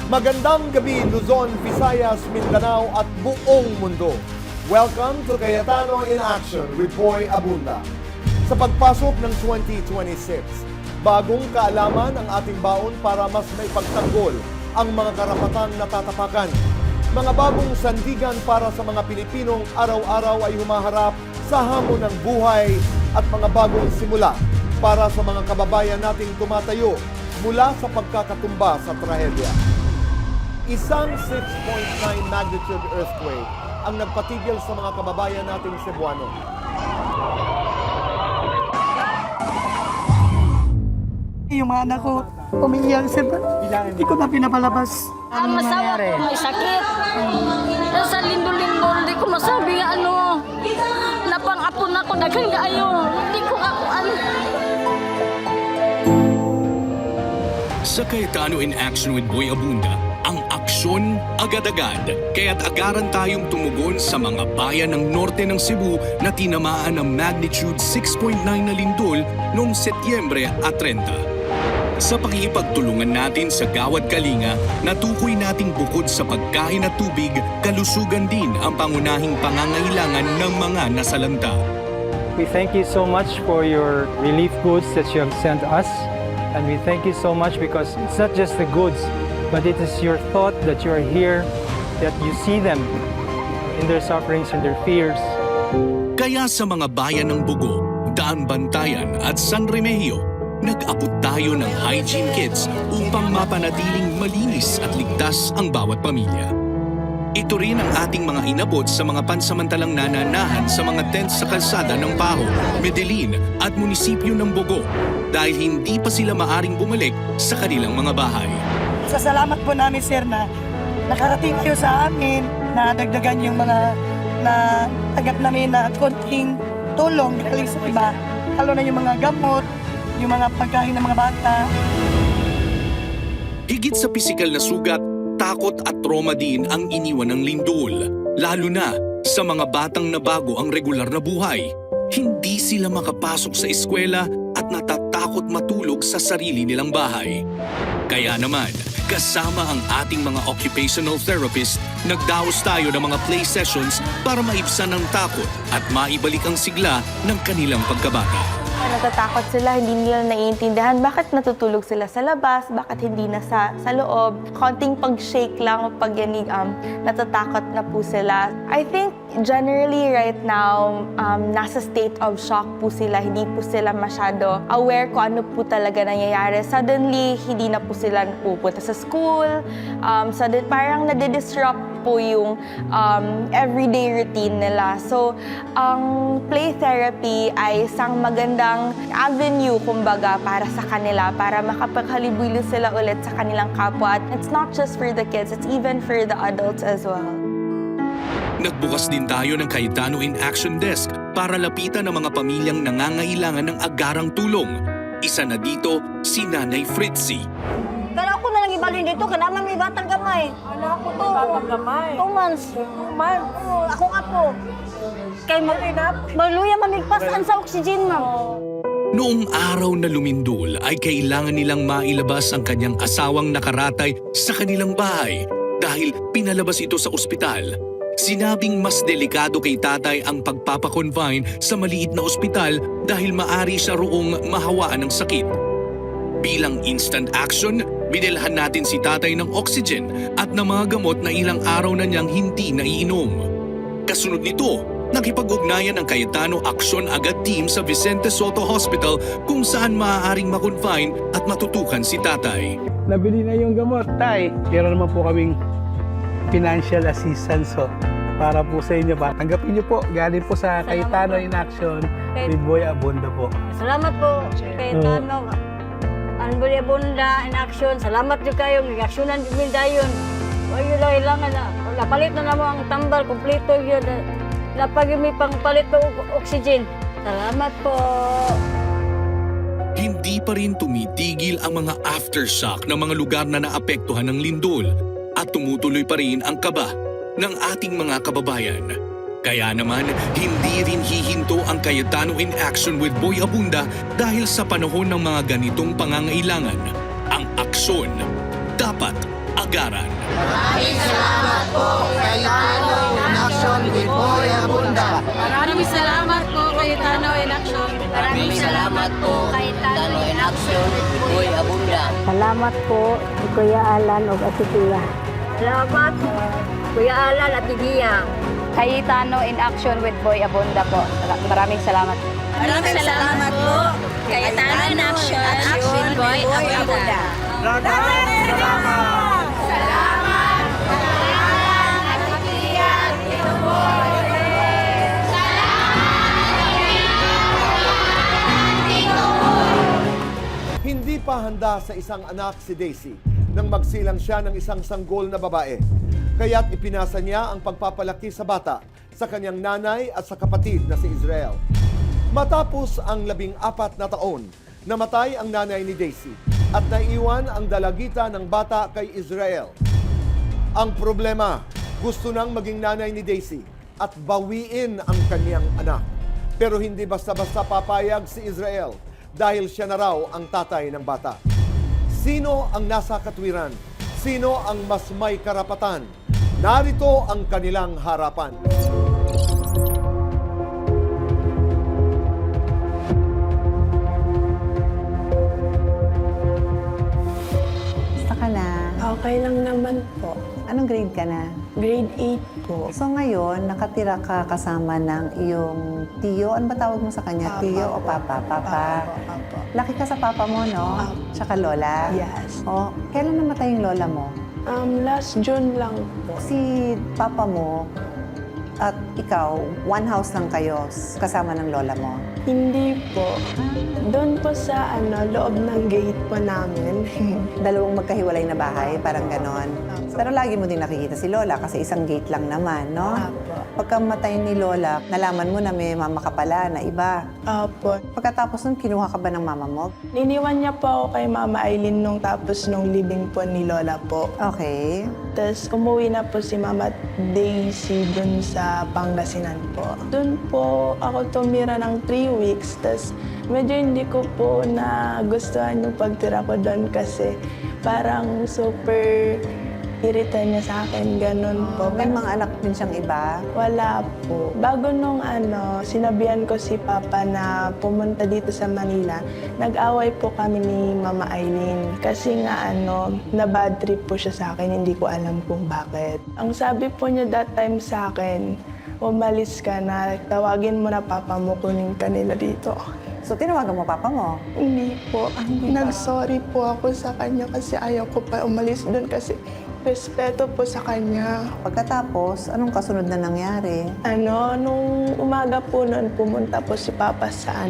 Magandang gabi Luzon, Visayas, Mindanao at buong mundo. Welcome to Cayetano in Action with Boy Abunda. Sa pagpasok ng 2026, bagong kaalaman ang ating baon para mas may pagtanggol ang mga karapatang natatapakan. Mga bagong sandigan para sa mga Pilipinong araw-araw ay humaharap sa hamon ng buhay at mga bagong simula para sa mga kababayan nating tumatayo mula sa pagkakatumba sa trahedya. Isang 6.9 magnitude earthquake ang nagpatigil sa mga kababayan nating Cebuano. Yung mga anak ko, umiiyak sila. Hindi ko na pinapalabas. Ang masawa ko, may sakit. Sa lindol-lindol, hindi ko masabi nga ano. Napang-apon ako, daghang kaayo. Hindi ko ako Sa Cayetano in Action with Boy Abunda, ang aksyon agad-agad. Kaya't agaran tayong tumugon sa mga bayan ng norte ng Cebu na tinamaan ng magnitude 6.9 na lindol noong Setyembre at 30. Sa pakikipagtulungan natin sa Gawad Kalinga, natukoy nating bukod sa pagkain at tubig, kalusugan din ang pangunahing pangangailangan ng mga nasalanta. We thank you so much for your relief goods that you have sent us. And we thank you so much because it's not just the goods, but it is your thought that you are here, that you see them in their sufferings and their fears. Kaya sa mga bayan ng Bugo, Daan Bantayan at San Remigio, nag-abot tayo ng hygiene kits upang mapanatiling malinis at ligtas ang bawat pamilya. Ito rin ang ating mga inabot sa mga pansamantalang nananahan sa mga tents sa kalsada ng Paho, Medellin at munisipyo ng Bugo dahil hindi pa sila maaring bumalik sa kanilang mga bahay. Sa salamat po namin, sir, na nakarating kayo sa amin, na dagdagan yung mga na tagap namin na konting tulong galing sa iba. Lalo na yung mga gamot, yung mga pagkain ng mga bata. Higit sa pisikal na sugat, takot at trauma din ang iniwan ng lindol, lalo na sa mga batang nabago ang regular na buhay. Hindi sila makapasok sa eskwela at natatakot matulog sa sarili nilang bahay. Kaya naman, kasama ang ating mga occupational therapist, nagdaos tayo ng mga play sessions para maibsan ang takot at maibalik ang sigla ng kanilang pagkabata. Natatakot sila, hindi nila naiintindihan bakit natutulog sila sa labas, bakit hindi na sa loob. Konting pag-shake lang o pagyanig, natatakot na po sila. I think generally right now, nasa state of shock po sila. Hindi po sila masyado aware kung ano po talaga nangyayari. Suddenly, hindi na po sila pupunta sa school. Parang nade-disrupt po yung everyday routine nila. So, ang play therapy ay isang magandang avenue, kumbaga, para sa kanila, para makapaghalubilo sila ulit sa kanilang kapwa. At it's not just for the kids, it's even for the adults as well. Nagbukas din tayo ng Cayetano in Action Desk para lapitan ang mga pamilyang nangangailangan ng agarang tulong. Isa na dito, si Nanay Fritzy. Pero ako na lang ibalin dito, kailangan may batang gamay. Ano ako to? Batang gamay? 2 months. 2 months? Oo, akong apo. Kay maluya mamigpasan sa oxygen, ma'am. Noong araw na lumindol ay kailangan nilang mailabas ang kanyang asawang nakaratay sa kanilang bahay dahil pinalabas ito sa ospital. Sinabing mas delikado kay tatay ang pagpapakonfine sa maliit na ospital dahil maari siya roong mahawaan ng sakit. Bilang instant action, binilhan natin si tatay ng oxygen at ng mga gamot na ilang araw na niyang hindi naiinom. Kasunod nito, nakipag-ugnayan ang Cayetano Action Agad Team sa Vicente Soto Hospital kung saan maaaring makonfine at matutukan si tatay. Nabili na yung gamot, tay. Meron naman po kaming financial assistance para po sa inyo ba. Tanggapin niyo po, galing po sa Cayetano in Action with Boy Abunda po. Salamat po, Cayetano. Ang Boy Abunda in Action. Salamat din kayo. Nag-actionan din dayon. Ayaw lang ilangan na. Napalit na naman ang tambal. Kompleto yun. Napag may pangpalit na oxygen. Salamat po. Hindi pa rin tumitigil ang mga aftershock ng mga lugar na naapektuhan ng lindol at tumutuloy pa rin ang kaba ng ating mga kababayan. Kaya naman, hindi rin hihinto ang Cayetano in Action with Boy Abunda dahil sa panahon ng mga ganitong pangangailangan. Ang aksyon dapat Agaran. Maraming salamat po kay Tano in Action. Maraming salamat po kay Tano in Action, Boy Abunda. Salamat po kay Kuya Alan o Ate Tia. Salamat, Kuya Alan at Tidia. Cayetano in Action with Boy Abunda po. Maraming salamat. Maraming salamat po kay Tano in Action, Boy Abunda. Hindi pa handa sa isang anak si Daisy nang magsilang siya ng isang sanggol na babae. Kaya't ipinasa niya ang pagpapalaki sa bata sa kanyang nanay at sa kapatid na si Israel. Matapos ang 14 na taon, namatay ang nanay ni Daisy at naiwan ang dalagita ng bata kay Israel. Ang problema, gusto nang maging nanay ni Daisy at bawiin ang kanyang anak. Pero hindi basta-basta papayag si Israel dahil siya na raw ang tatay ng bata. Sino ang nasa katwiran? Sino ang mas may karapatan? Narito ang kanilang harapan. Basta ka na. Okay lang naman po. Anong grade ka na? Grade 8 po. So ngayon, nakatira ka kasama ng iyong tiyo. Ano ba tawag mo sa kanya? Papa Tiyo o po. papa? Papa. Apo. Laki ka sa papa mo, no? Tsaka lola? Yes. O, kailan namatay yung lola mo? Last June lang po. Si papa mo at ikaw, one house lang kayo kasama ng lola mo. Hindi po. Doon po sa loob ng gate po namin. Dalawang magkahiwalay na bahay, parang ganon. Pero lagi mo din nakikita si lola kasi isang gate lang naman, no? Apo. Pagkamatay ni lola, nalaman mo na may mama ka pala na iba. Apo. Pagkatapos nun, kinuha ka ba ng mama mo? Niniwan niya po ako kay Mama Aileen nung tapos nung living po ni Lola po. Okay. Tapos umuwi na po si Mama Daisy dun sa Pangasinan po. Dun po ako tumira ng 3 weeks. Tapos medyo hindi ko po nagustuhan yung pagtira ko dun kasi parang super irita niya sa akin, ganun po. May mga anak din siyang iba. Wala po. Bago nung sinabihan ko si Papa na pumunta dito sa Manila, nag-away po kami ni Mama Aileen. Kasi nga na bad trip po siya sa akin, hindi ko alam kung bakit. Ang sabi po niya that time sa akin, umalis ka na, tawagin mo na Papa mo, kunin ka nila dito. So, tinawagan mo papa mo? Hindi po. Hindi ba? Nag-sorry po ako sa kanya kasi ayaw ko pa umalis doon kasi respeto po sa kanya. Pagkatapos, anong kasunod na nangyari? Nung umaga po noon, pumunta po si Papa sa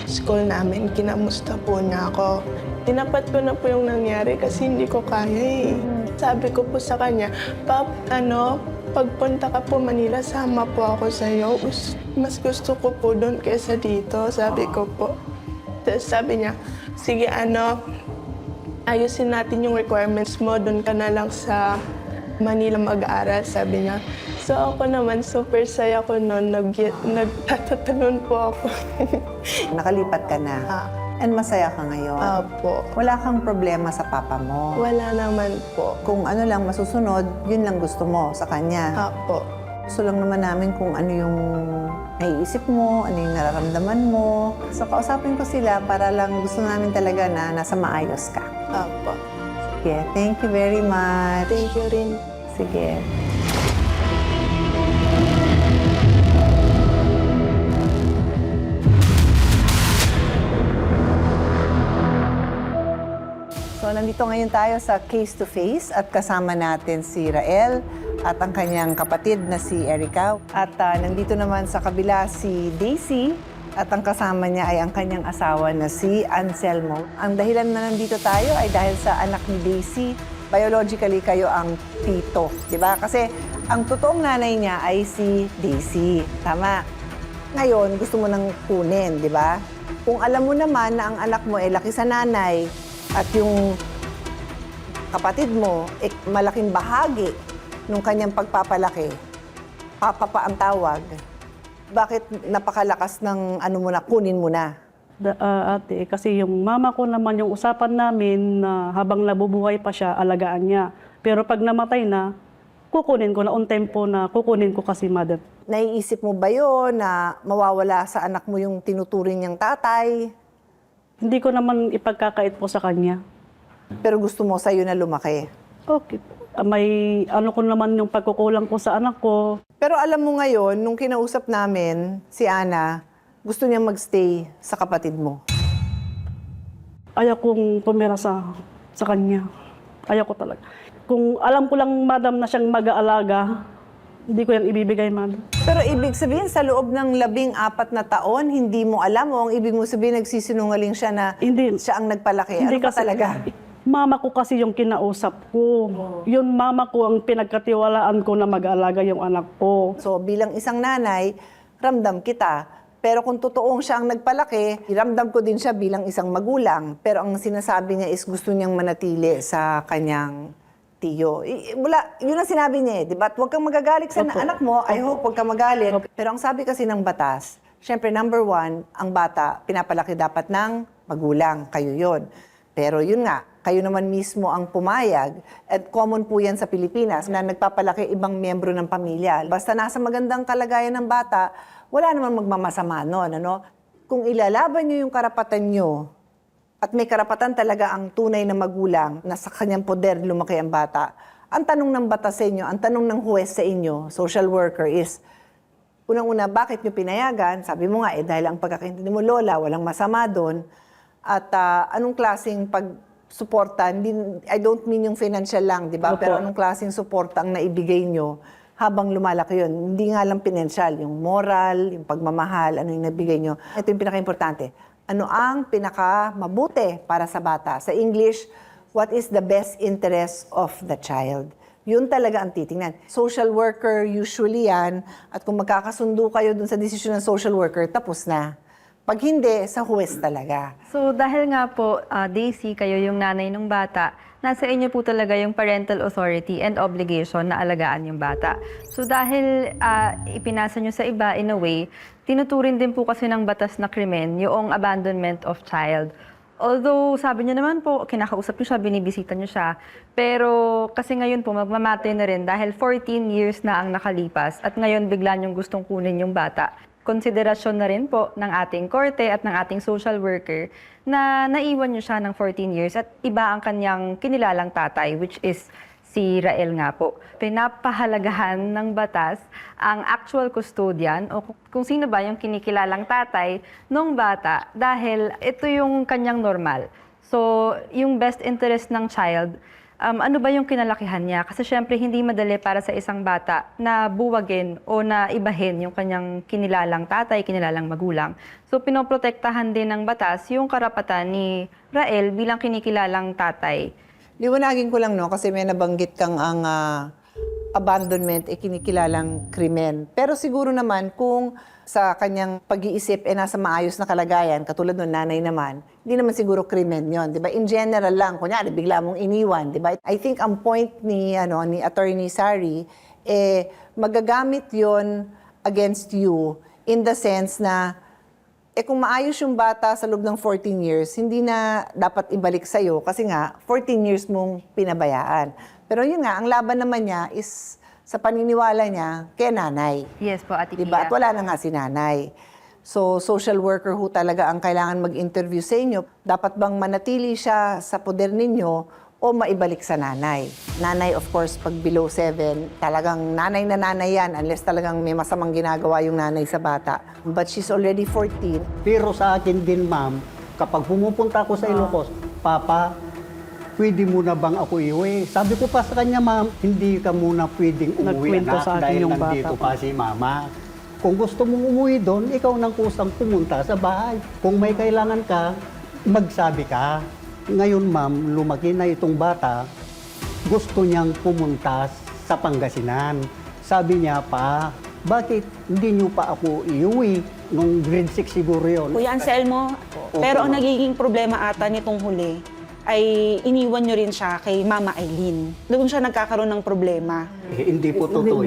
school namin. Kinamusta po niya ako. Tinapat ko na po yung nangyari kasi hindi ko kaya eh. Sabi ko po sa kanya, Pap, pagpunta ka po Manila, sama po ako sa iyo. Mas gusto ko po doon kaysa dito, sabi ko po. Tapos sabi niya, sige ayusin natin yung requirements mo, doon ka na lang sa Manila mag-aaral, sabi niya. So ako naman, super saya ko noon, nagtatatalon po ako. Nakalipat ka na. And masaya ka ngayon. Apo. Wala kang problema sa papa mo. Wala naman po. Kung ano lang masusunod, yun lang gusto mo sa kanya. Apo. Gusto lang naman namin kung ano yung naiisip mo, ano yung nararamdaman mo. So, kausapin ko sila para lang gusto namin talaga na nasa maayos ka. Apo. Sige, thank you very much. Thank you rin. Sige. So, nandito ngayon tayo sa Case to Face at kasama natin si Rael at ang kanyang kapatid na si Erica. At nandito naman sa kabila si Daisy at ang kasama niya ay ang kanyang asawa na si Anselmo. Ang dahilan na nandito tayo ay dahil sa anak ni Daisy. Biologically, kayo ang tito, di ba? Kasi ang totoong nanay niya ay si Daisy. Tama. Ngayon, gusto mo nang kunin, di ba? Kung alam mo naman na ang anak mo ay laki sa nanay, at yung kapatid mo, malaking bahagi ng kanyang pagpapalaki, papa pa ang tawag, bakit napakalakas ng mo na, kunin mo na? Ate, kasi yung mama ko naman, yung usapan namin na habang nabubuhay pa siya, alagaan niya. Pero pag namatay na, kukunin ko na on tempo na kukunin ko kasi, madam. Naiisip mo ba yun na mawawala sa anak mo yung tinuturing niyang tatay? Hindi ko naman ipagkakait po sa kanya. Pero gusto mo sa'yo na lumaki? Okay. May ano ko naman yung pagkukulang ko sa anak ko. Pero alam mo ngayon, nung kinausap namin si Ana, gusto niyang magstay sa kapatid mo. Ayaw kong tumira sa kanya. Ayaw ko talaga. Kung alam ko lang, madam, na siyang mag-aalaga, hindi ko yan ibibigay, madam. Pero ibig sabihin, sa loob ng 14 na taon, hindi mo alam o ang ibig mo sabihin, nagsisinungaling siya na Hindi. siya ang nagpalaki. Hindi Ano pa kasi- talaga? Mama ko kasi yung kinausap ko. Yun, mama ko ang pinagkatiwalaan ko na mag-aalaga yung anak ko. So bilang isang nanay, ramdam kita. Pero kung totoong siya ang nagpalaki, ramdam ko din siya bilang isang magulang. Pero ang sinasabi niya is gusto niyang manatili sa kanyang tiyo. Yun ang sinabi niya, di ba? At huwag kang magagalit sa anak mo. I hope huwag kang magalit. Pero ang sabi kasi ng batas, syempre number 1, ang bata, pinapalaki dapat ng magulang. Kayo yun. Pero yun nga, kayo naman mismo ang pumayag at common po yan sa Pilipinas na nagpapalaki ibang miyembro ng pamilya. Basta nasa magandang kalagayan ng bata, wala namang magmamasama nun, ano? Kung ilalaban nyo yung karapatan nyo at may karapatan talaga ang tunay na magulang na sa kanyang poder lumaki ang bata, ang tanong ng batas sa inyo, ang tanong ng huwes sa inyo, social worker is, unang-una, bakit nyo pinayagan? Sabi mo nga, dahil ang pagkakaintindi mo, Lola, walang masama doon. At anong klaseng pagsuporta, I don't mean yung financial lang, di ba? Opo. Pero anong klaseng suporta ang naibigay nyo habang lumalaki yun? Hindi nga lang financial, yung moral, yung pagmamahal, ano yung nabigay nyo. Ito yung pinaka-importante. Ano ang pinaka-mabuti para sa bata? Sa English, what is the best interest of the child? Yun talaga ang titingnan. Social worker, usually yan, at kung magkakasundo kayo dun sa desisyon ng social worker, tapos na. Pag hindi, sa huwes talaga. So dahil nga po, Daisy, kayo yung nanay ng bata, nasa inyo po talaga yung parental authority and obligation na alagaan yung bata. So dahil ipinasa nyo sa iba in a way, tinuturin din po kasi ng batas na krimen yung abandonment of child. Although sabi niyo naman po, kinakausap niyo siya, binibisita niyo siya, pero kasi ngayon po magmamate na rin dahil 14 years na ang nakalipas at ngayon bigla niyong gustong kunin yung bata. Konsiderasyon na rin po ng ating korte at ng ating social worker na naiwan niyo siya ng 14 years at iba ang kanyang kinilalang tatay, which is si Rael nga po. Pinapahalagahan ng batas ang actual custodian o kung sino ba yung kinikilalang tatay nung bata dahil ito yung kanyang normal. So, yung best interest ng child, ano ba yung kinalakihan niya? Kasi syempre hindi madali para sa isang bata na buwagin o na ibahin yung kanyang kinilalang tatay, kinilalang magulang. So pinoprotektahan din ng batas yung karapatan ni Rael bilang kinikilalang tatay. Liwanagin ko lang, no, kasi may nabanggit kang ang abandonment kinikilalang krimen. Pero siguro naman kung sa kanyang pag-iisip nasa maayos na kalagayan, katulad ng nanay naman, hindi naman siguro krimen yon, di ba? In general lang, kunyari, bigla mong iniwan, di ba? I think ang point ni Attorney Sari, magagamit yon against you in the sense na, kung maayos yung bata sa loob ng 14 years, hindi na dapat ibalik sa'yo kasi nga, 14 years mong pinabayaan. Pero yun nga, ang laban naman niya is sa paniniwala niya kay nanay. Yes po, Ate Diba? At Pia. wala na nga si nanay. So, social worker ho talaga ang kailangan mag-interview sa inyo. Dapat bang manatili siya sa poder ninyo o maibalik sa nanay? Nanay, of course, pag below 7, talagang nanay na nanay yan unless talagang may masamang ginagawa yung nanay sa bata. But she's already 14. Pero sa akin din, ma'am, kapag pumupunta ako sa Ilocos, Papa, pwede mo na bang ako iuwi? Sabi ko pa sa kanya, ma'am, hindi ka muna pwedeng umuwi, Nagkwento anak, sa akin dahil yung nandito bata pa si mama. Kung gusto mong umuwi doon, ikaw nang kusang pumunta sa bahay. Kung may kailangan ka, magsabi ka. Ngayon, ma'am, lumaki na itong bata, gusto niyang pumunta sa Pangasinan. Sabi niya pa, bakit hindi niyo pa ako iuwi? Nung grade 6 siguro yun. Kuya Anselmo, pero ang nagiging problema ata nitong huli ay iniwan nyo rin siya kay Mama Eileen. Doon siya nagkakaroon ng problema. Hindi po totoo.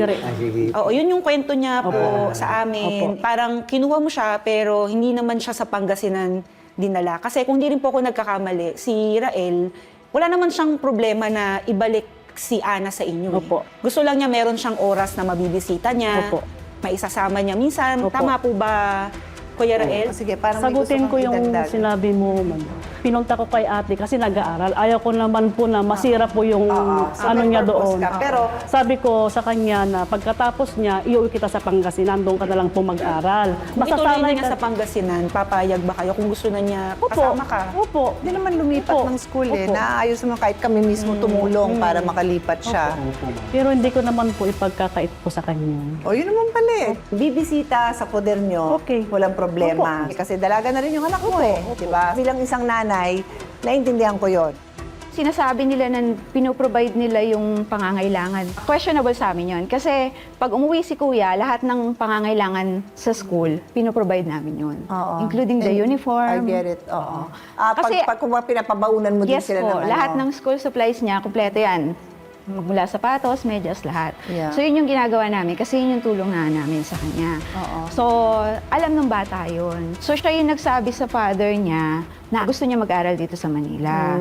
Oo, yun yung kwento niya po sa amin. Parang kinuha mo siya pero hindi naman siya sa Pangasinan dinala. Kasi kung hindi rin po ako nagkakamali, si Rael, wala naman siyang problema na ibalik si Ana sa inyo. Opo. Gusto lang niya meron siyang oras na mabibisita niya, Opo. maisasama niya. Minsan, Opo. tama po ba, Kuya Rael? Sige, parang may gusto Sagutin ko kang yung idagdag. sinabi mo, ma'am. Pinunta ko kay ate kasi nag-aaral. Ayaw ko naman po na masira po yung So ano may niya purpose doon. ka. Pero, Sabi ko sa kanya na pagkatapos niya, iuwi kita sa Pangasinan, doon ka na lang po mag-aral. Kung ituloy Masasanay niya ka- sa Pangasinan, papayag ba kayo kung gusto na niya Opo. kasama ka? Opo. hindi naman lumipat Opo. ng school eh. Opo. Naayos mo kahit kami mismo tumulong para makalipat siya. Pero hindi ko naman po ipagkakait po sa kanya. O, yun naman pala eh. Bibisita sa poder nyo, Okay. walang problema. Kasi dalaga na rin yung anak mo eh. Diba? Bilang isang nanay, naiintindihan ko yon. Sinasabi nila na pinoprovide nila yung pangangailangan. Questionable sa amin yun. Kasi pag umuwi si kuya, lahat ng pangangailangan sa school, pinoprovide namin yun. Including the And I uniform. get it. Oo. Kasi- pag pinapabaunan mo din Yes sila po, ng lahat ano. ng school supplies niya, kumpleto yan. Mula sapatos, medyas, lahat. Yeah. So yun yung ginagawa namin kasi yun yung tulong na namin sa kanya. So alam ng bata yun. So siya yung nagsabi sa father niya na gusto niya mag-aral dito sa Manila.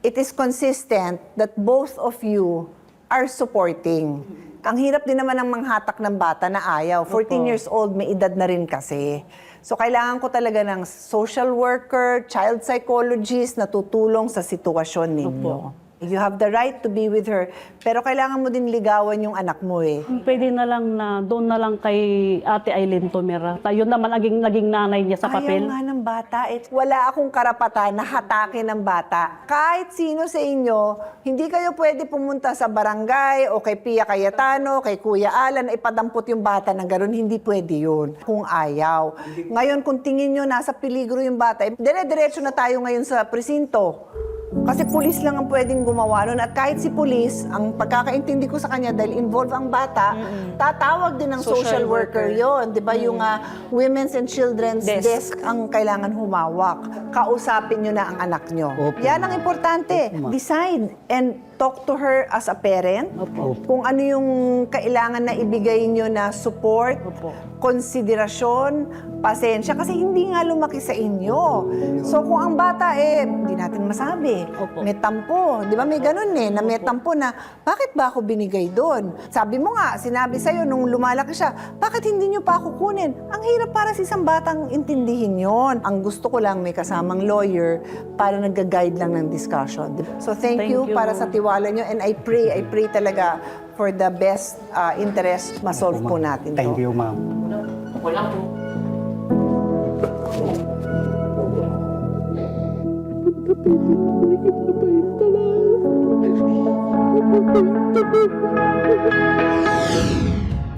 It is consistent that both of you are supporting. Ang hirap din naman ng manghatak ng bata na ayaw. 14 years old, may edad na rin kasi. So kailangan ko talaga ng social worker, child psychologist na tutulong sa sitwasyon ninyo. You have the right to be with her, pero kailangan mo din ligawan yung anak mo eh. Pwede na lang na doon na lang kay Ate Aileen tumira. Yun naman naging nanay niya sa papel. Ayaw nga ng bata. Wala akong karapatan na hatakin ng bata. Kahit sino sa inyo, hindi kayo pwede pumunta sa barangay o kay Pia Cayetano, kay Kuya Alan, na ipadampot yung bata ng gano'n. Hindi pwede yun kung ayaw. Ngayon, kung tingin nyo nasa peligro yung bata, dire-diretso na tayo ngayon sa presinto. Kasi pulis lang ang pwedeng gumawa nun. At kahit si pulis, ang pagkakaintindi ko sa kanya, dahil involved ang bata, tatawag din ng social worker yon, di ba? Yung Women's and Children's Desk ang kailangan humawak. Kausapin nyo na ang anak nyo. Yan ang importante. Decide and talk to her as a parent. Kung ano yung kailangan na ibigay nyo na support, konsiderasyon, pasensya, kasi hindi nga lumaki sa inyo. So kung ang bata hindi natin masabi. May tampo. Di ba may ganun na may tampo na, bakit ba ako binigay doon? Sabi mo nga, sinabi sa'yo nung lumalaki siya, bakit hindi nyo pa ako kunin? Ang hirap para sa isang batang intindihin yon. Ang gusto ko lang may kasamang lawyer para nag-guide lang ng discussion. So thank you para sa tiwala nyo, and I pray talaga for the best interest, masolve po natin to. Thank you, ma'am.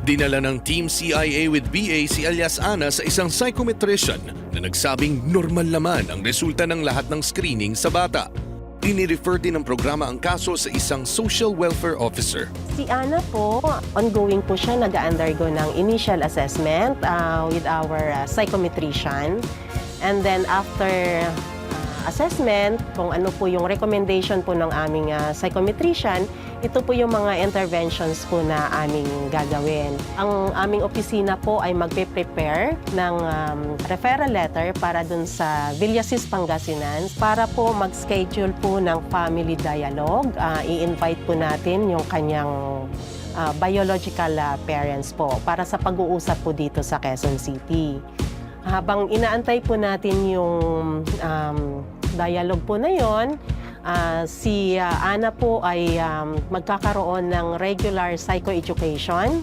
Dinala ng Team CIA with BA si alias Ana sa isang psychometrician na nagsabing normal naman ang resulta ng lahat ng screening sa bata. Dinirefer din ng programa ang kaso sa isang social welfare officer. Si Ana po, ongoing po siya, nag-undergo ng initial assessment with our psychometrician. And then after assessment, kung ano po yung recommendation po ng aming psychometrician, ito po yung mga interventions po na aming gagawin. Ang aming opisina po ay magpe-prepare ng referral letter para dun sa Villasis, Pangasinan para po mag-schedule po ng family dialogue. I-invite po natin yung kanyang biological parents po para sa pag-uusap po dito sa Quezon City. Habang inaantay po natin yung dialogue po na yon, si Ana po ay magkakaroon ng regular psychoeducation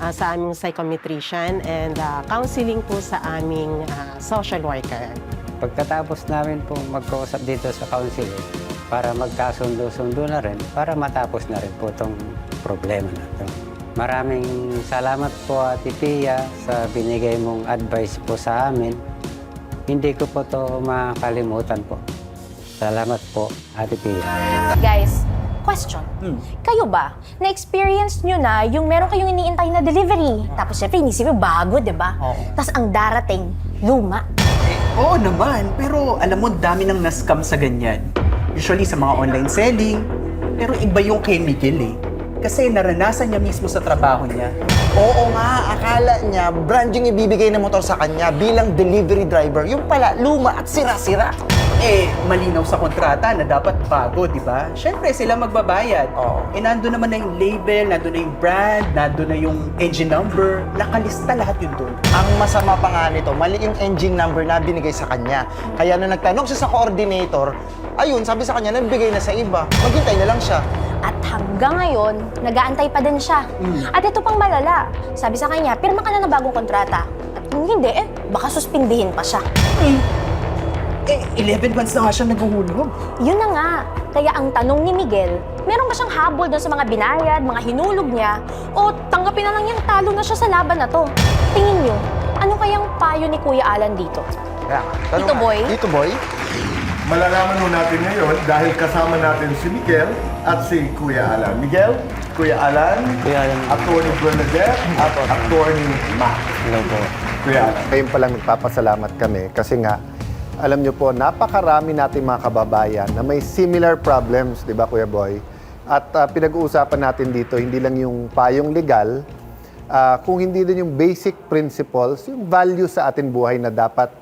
sa aming psychometrician and counseling po sa aming social worker. Pagkatapos namin po magkausap dito sa counseling, para magkasundo-sundo na rin, para matapos na rin po itong problema na ito. Maraming salamat po, Ate Pia, sa binigay mong advice po sa amin. Hindi ko po ito makalimutan po. Salamat po, Ate Pia. Guys, question. Kayo ba, na-experience nyo na yung meron kayong iniintay na delivery? Tapos syempre, inisip nyo bago, di ba? Tapos ang darating, luma. Oo naman, pero alam mo, dami nang na-scam sa ganyan. Usually sa mga online selling, pero iba yung kay Miguel eh. Kasi naranasan niya mismo sa trabaho niya. Oo nga, akala niya brand yung ibibigay ng motor sa kanya bilang delivery driver. Yung pala, luma at sira-sira. malinaw sa kontrata na dapat bago, di ba? Siyempre, sila magbabayad. Nandun naman na yung label, nandun na yung brand, nandun na yung engine number. Nakalista lahat yun doon. Ang masama pa nga nito, mali yung engine number na binigay sa kanya. Kaya nung nagtanong siya sa coordinator, ayun, sabi sa kanya, nagbigay na sa iba. Maghintay na lang siya. At hanggang ngayon, nag-aantay pa din siya. At ito pang malala, sabi sa kanya, pirma ka na ng bagong kontrata. At kung hindi, baka suspindihin pa siya. 11 months na nga siya naghuhulog. Yun na nga. Kaya ang tanong ni Miguel, meron ba siyang habol doon sa mga binayad, mga hinulog niya, o tanggapin na lang niyang talo na siya sa laban na to? Tingin niyo, ano kayang payo ni Kuya Alan dito? Tito Boy? Tito Boy? Malalaman mo natin ngayon dahil kasama natin si Miguel at si Kuya Alan. Miguel, Kuya Alan, Attorney Bernadette, at Attorney Mac. Hello po. Kuya Alan. Ngayon pa lang nagpapasalamat kami kasi nga, alam niyo po, napakarami nating mga kababayan na may similar problems, di ba Kuya Boy? At pinag-uusapan natin dito, hindi lang yung payong legal, kung hindi din yung basic principles, yung value sa ating buhay na dapat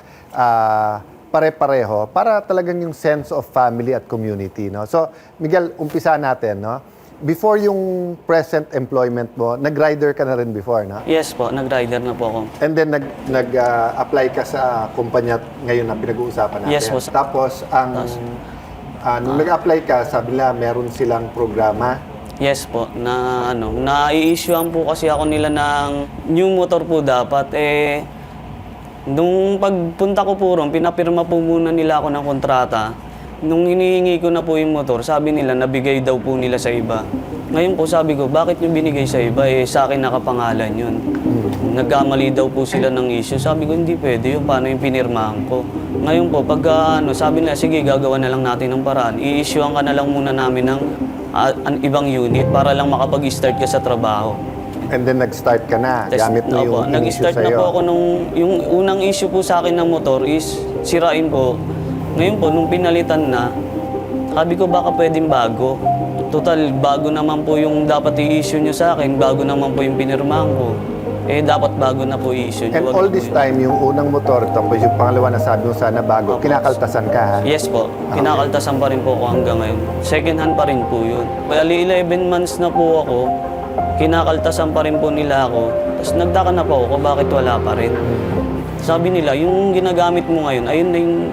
pare-pareho para talagang yung sense of family at community. No? So, Miguel, umpisa natin. No? Before yung present employment mo, nag-rider ka na rin before, no? Yes po, nag-rider na po ako. And then nag-apply ka sa kumpanya ngayon na pinag-uusapan natin. Yes po. Tapos, nung nag-apply ka, sabi nila meron silang programa. Yes po, na-i-issuean po kasi ako nila ng new motor po dapat. Nung pagpunta ko po ron, pinapirma po muna nila ako ng kontrata. Nung hinihingi ko na po yung motor, sabi nila nabigay daw po nila sa iba. Ngayon po sabi ko, bakit yung binigay sa iba? Sa akin nakapangalan yun. Nagkamali daw po sila ng issue. Sabi ko, hindi pwede yun. Paano yung pinirmahan ko? Ngayon po, sabi nila, sige, gagawa na lang natin ng paraan. I-issuean ka na lang muna namin ng ibang unit para lang makapag-start ka sa trabaho. And then nag-start ka na, gamit mo yung issue nag-start na po ako yung unang issue po sa akin ng motor is sirain po. Ngayon po, nung pinalitan na, sabi ko baka pwedeng bago. Total, bago naman po yung dapat i-issue nyo sa akin, bago naman po yung pinirmahan ko. Dapat bago na po i-issue nyo. And all this time, yung unang motor, tapos yung pangalawa na sabi mo sana bago, kinakaltasan ka, ha? Yes po, kinakaltasan pa rin po ako hanggang ngayon. Second hand pa rin po yun. Bali 11 months na po ako, kinakaltasan pa rin po nila ako. Tapos nagdaka na po ako, bakit wala pa rin? Sabi nila, yung ginagamit mo ngayon, ayun na yung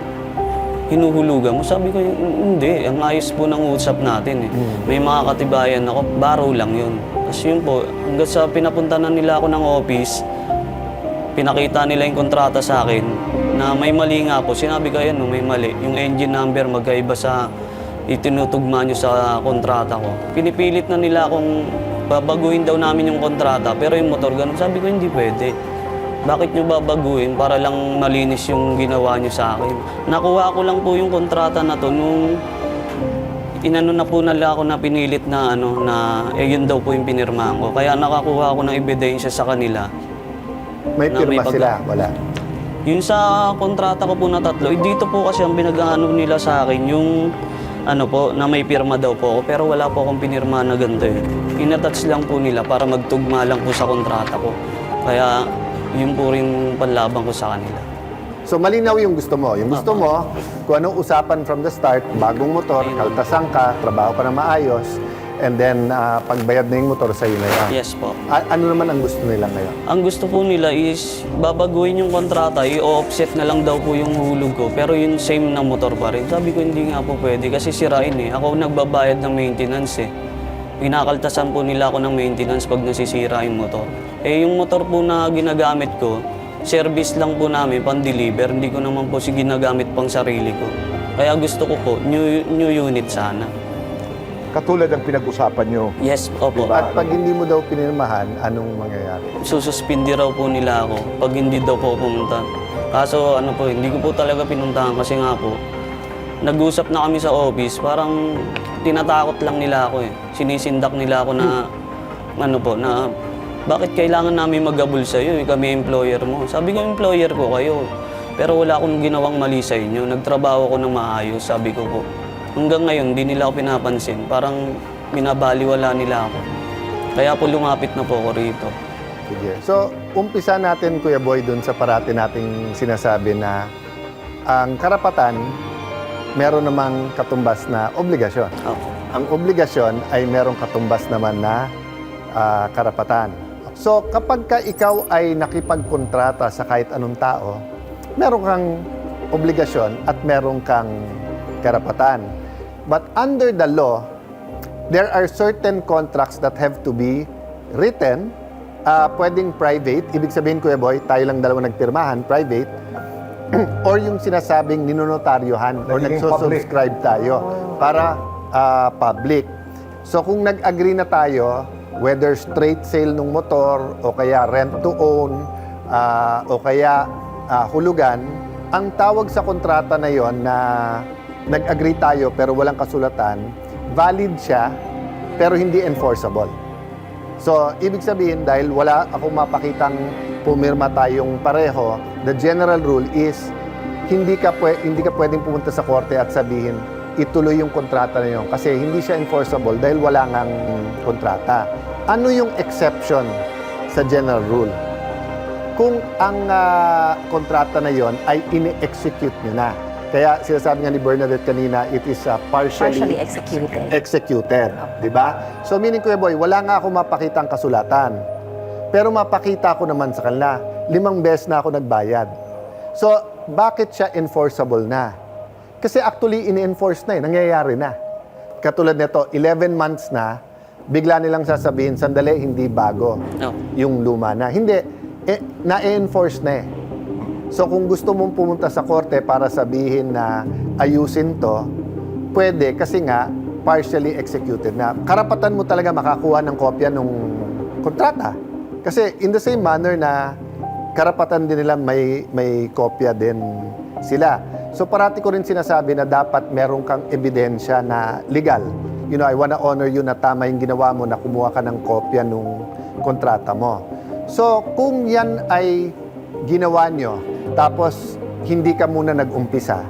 hinuhulugan mo. Sabi ko, hindi. Ang ayos po ng usap natin. May mga katibayan ako, baro lang yun. Tapos yun po, hanggang sa pinapunta na nila ako ng office, pinakita nila yung kontrata sa akin na may mali nga po. Sinabi ko, ayan, may mali. Yung engine number magkaiba sa itinutugma nyo sa kontrata ko. Pinipilit na nila akong babaguhin daw namin yung kontrata, pero yung motor ganun. Sabi ko, hindi pwede. Bakit nyo babaguhin para lang malinis yung ginawa nyo sa akin? Nakuha ko lang po yung kontrata na to nung inano na po nila ako na pinilit na yun daw po yung pinirmahan ko. Kaya nakakuha ako ng ebidensya sa kanila. May pirma sila? Wala? Yun sa kontrata ko po na 3, dito po kasi ang pinag-ano nila sa akin, yung na may pirma daw po ako, pero wala po akong pinirma na ganito eh. Inattach lang po nila para magtugma lang po sa kontrata ko. Kaya yun po rin panlaban ko sa kanila. So malinaw yung gusto mo. Yung gusto mo, kung anong usapan from the start, bagong motor, kaltasan ka, trabaho ka na maayos, and then pagbayad na yung motor sa'yo na yan. Yes po. Ano naman ang gusto nila ngayon? Ang gusto po nila is babaguhin yung kontrata, i-offset na lang daw po yung hulog ko, pero yung same na motor pa rin. Sabi ko hindi nga po pwede kasi sirain eh. Ako nagbabayad ng maintenance eh. Pinakaltasan po nila ako ng maintenance pag nasisira yung motor. Yung motor po na ginagamit ko, service lang po namin, pan-deliver. Hindi ko naman po ginagamit pang sarili ko. Kaya gusto ko po, new unit sana. Katulad ng pinag-usapan nyo. Yes, opo. At pag hindi mo daw pinirmahan, anong mangyayari? Sususpindi raw po nila ako pag hindi daw po pumunta. Kaso hindi ko po talaga pinuntahan kasi nga po, nag-usap na kami sa office, parang tinatakot lang nila ako eh. Sinisindak nila ako na bakit kailangan namin mag-abol sa'yo? Kami employer mo. Sabi ko, employer ko kayo. Pero wala akong ginawang mali sa inyo. Nagtrabaho ko ng maayos, sabi ko po. Hanggang ngayon, di nila ako pinapansin. Parang binabaliwala nila ako. Kaya po lumapit na po ako rito. Sige. So, umpisa natin, Kuya Boy, dun sa parati nating sinasabi na ang karapatan meron namang katumbas na obligasyon. Ang obligasyon ay merong katumbas naman na karapatan. So kapag ka ikaw ay nakipagkontrata sa kahit anong tao, meron kang obligasyon at meron kang karapatan. But under the law, there are certain contracts that have to be written. Pwedeng private, ibig sabihin, Kuya Boy, tayo lang dalawa nagpirmahan, private, or yung sinasabing ninonotaryohan or Nagiging nagsusubscribe tayo para public. So kung nag-agree na tayo, whether straight sale ng motor o kaya rent to own o kaya hulugan, ang tawag sa kontrata na yon na nag-agree tayo pero walang kasulatan, valid siya pero hindi enforceable. So, ibig sabihin, dahil wala akong mapakitang pumirma tayong pareho, the general rule is hindi ka pwedeng pumunta sa korte at sabihin ituloy yung kontrata na yun kasi hindi siya enforceable dahil wala ngang kontrata. Ano yung exception sa general rule? Kung ang kontrata na yon ay ini-execute nyo na. Kaya sinasabi nga ni Bernadette kanina, it is partially executed. Di ba? So meaning, Kuya Boy, wala nga ako mapakita ang kasulatan. Pero mapakita ko naman sa kanila, 5 beses na ako nagbayad. So, bakit siya enforceable na? Kasi actually, ini-enforce na nangyayari na. Katulad nito, 11 months na, bigla nilang sasabihin, sandali, hindi bago yung luma na. Hindi, na-enforce na So kung gusto mong pumunta sa korte para sabihin na ayusin to, pwede kasi nga partially executed na. Karapatan mo talaga makakuha ng kopya ng kontrata. Kasi in the same manner na karapatan din nila may kopya din sila. So parati ko rin sinasabi na dapat meron kang ebidensya na legal. You know, I wanna honor you na tama yung ginawa mo na kumuha ka ng kopya ng kontrata mo. So kung yan ay ginawa nyo, tapos hindi ka muna nag-umpisa,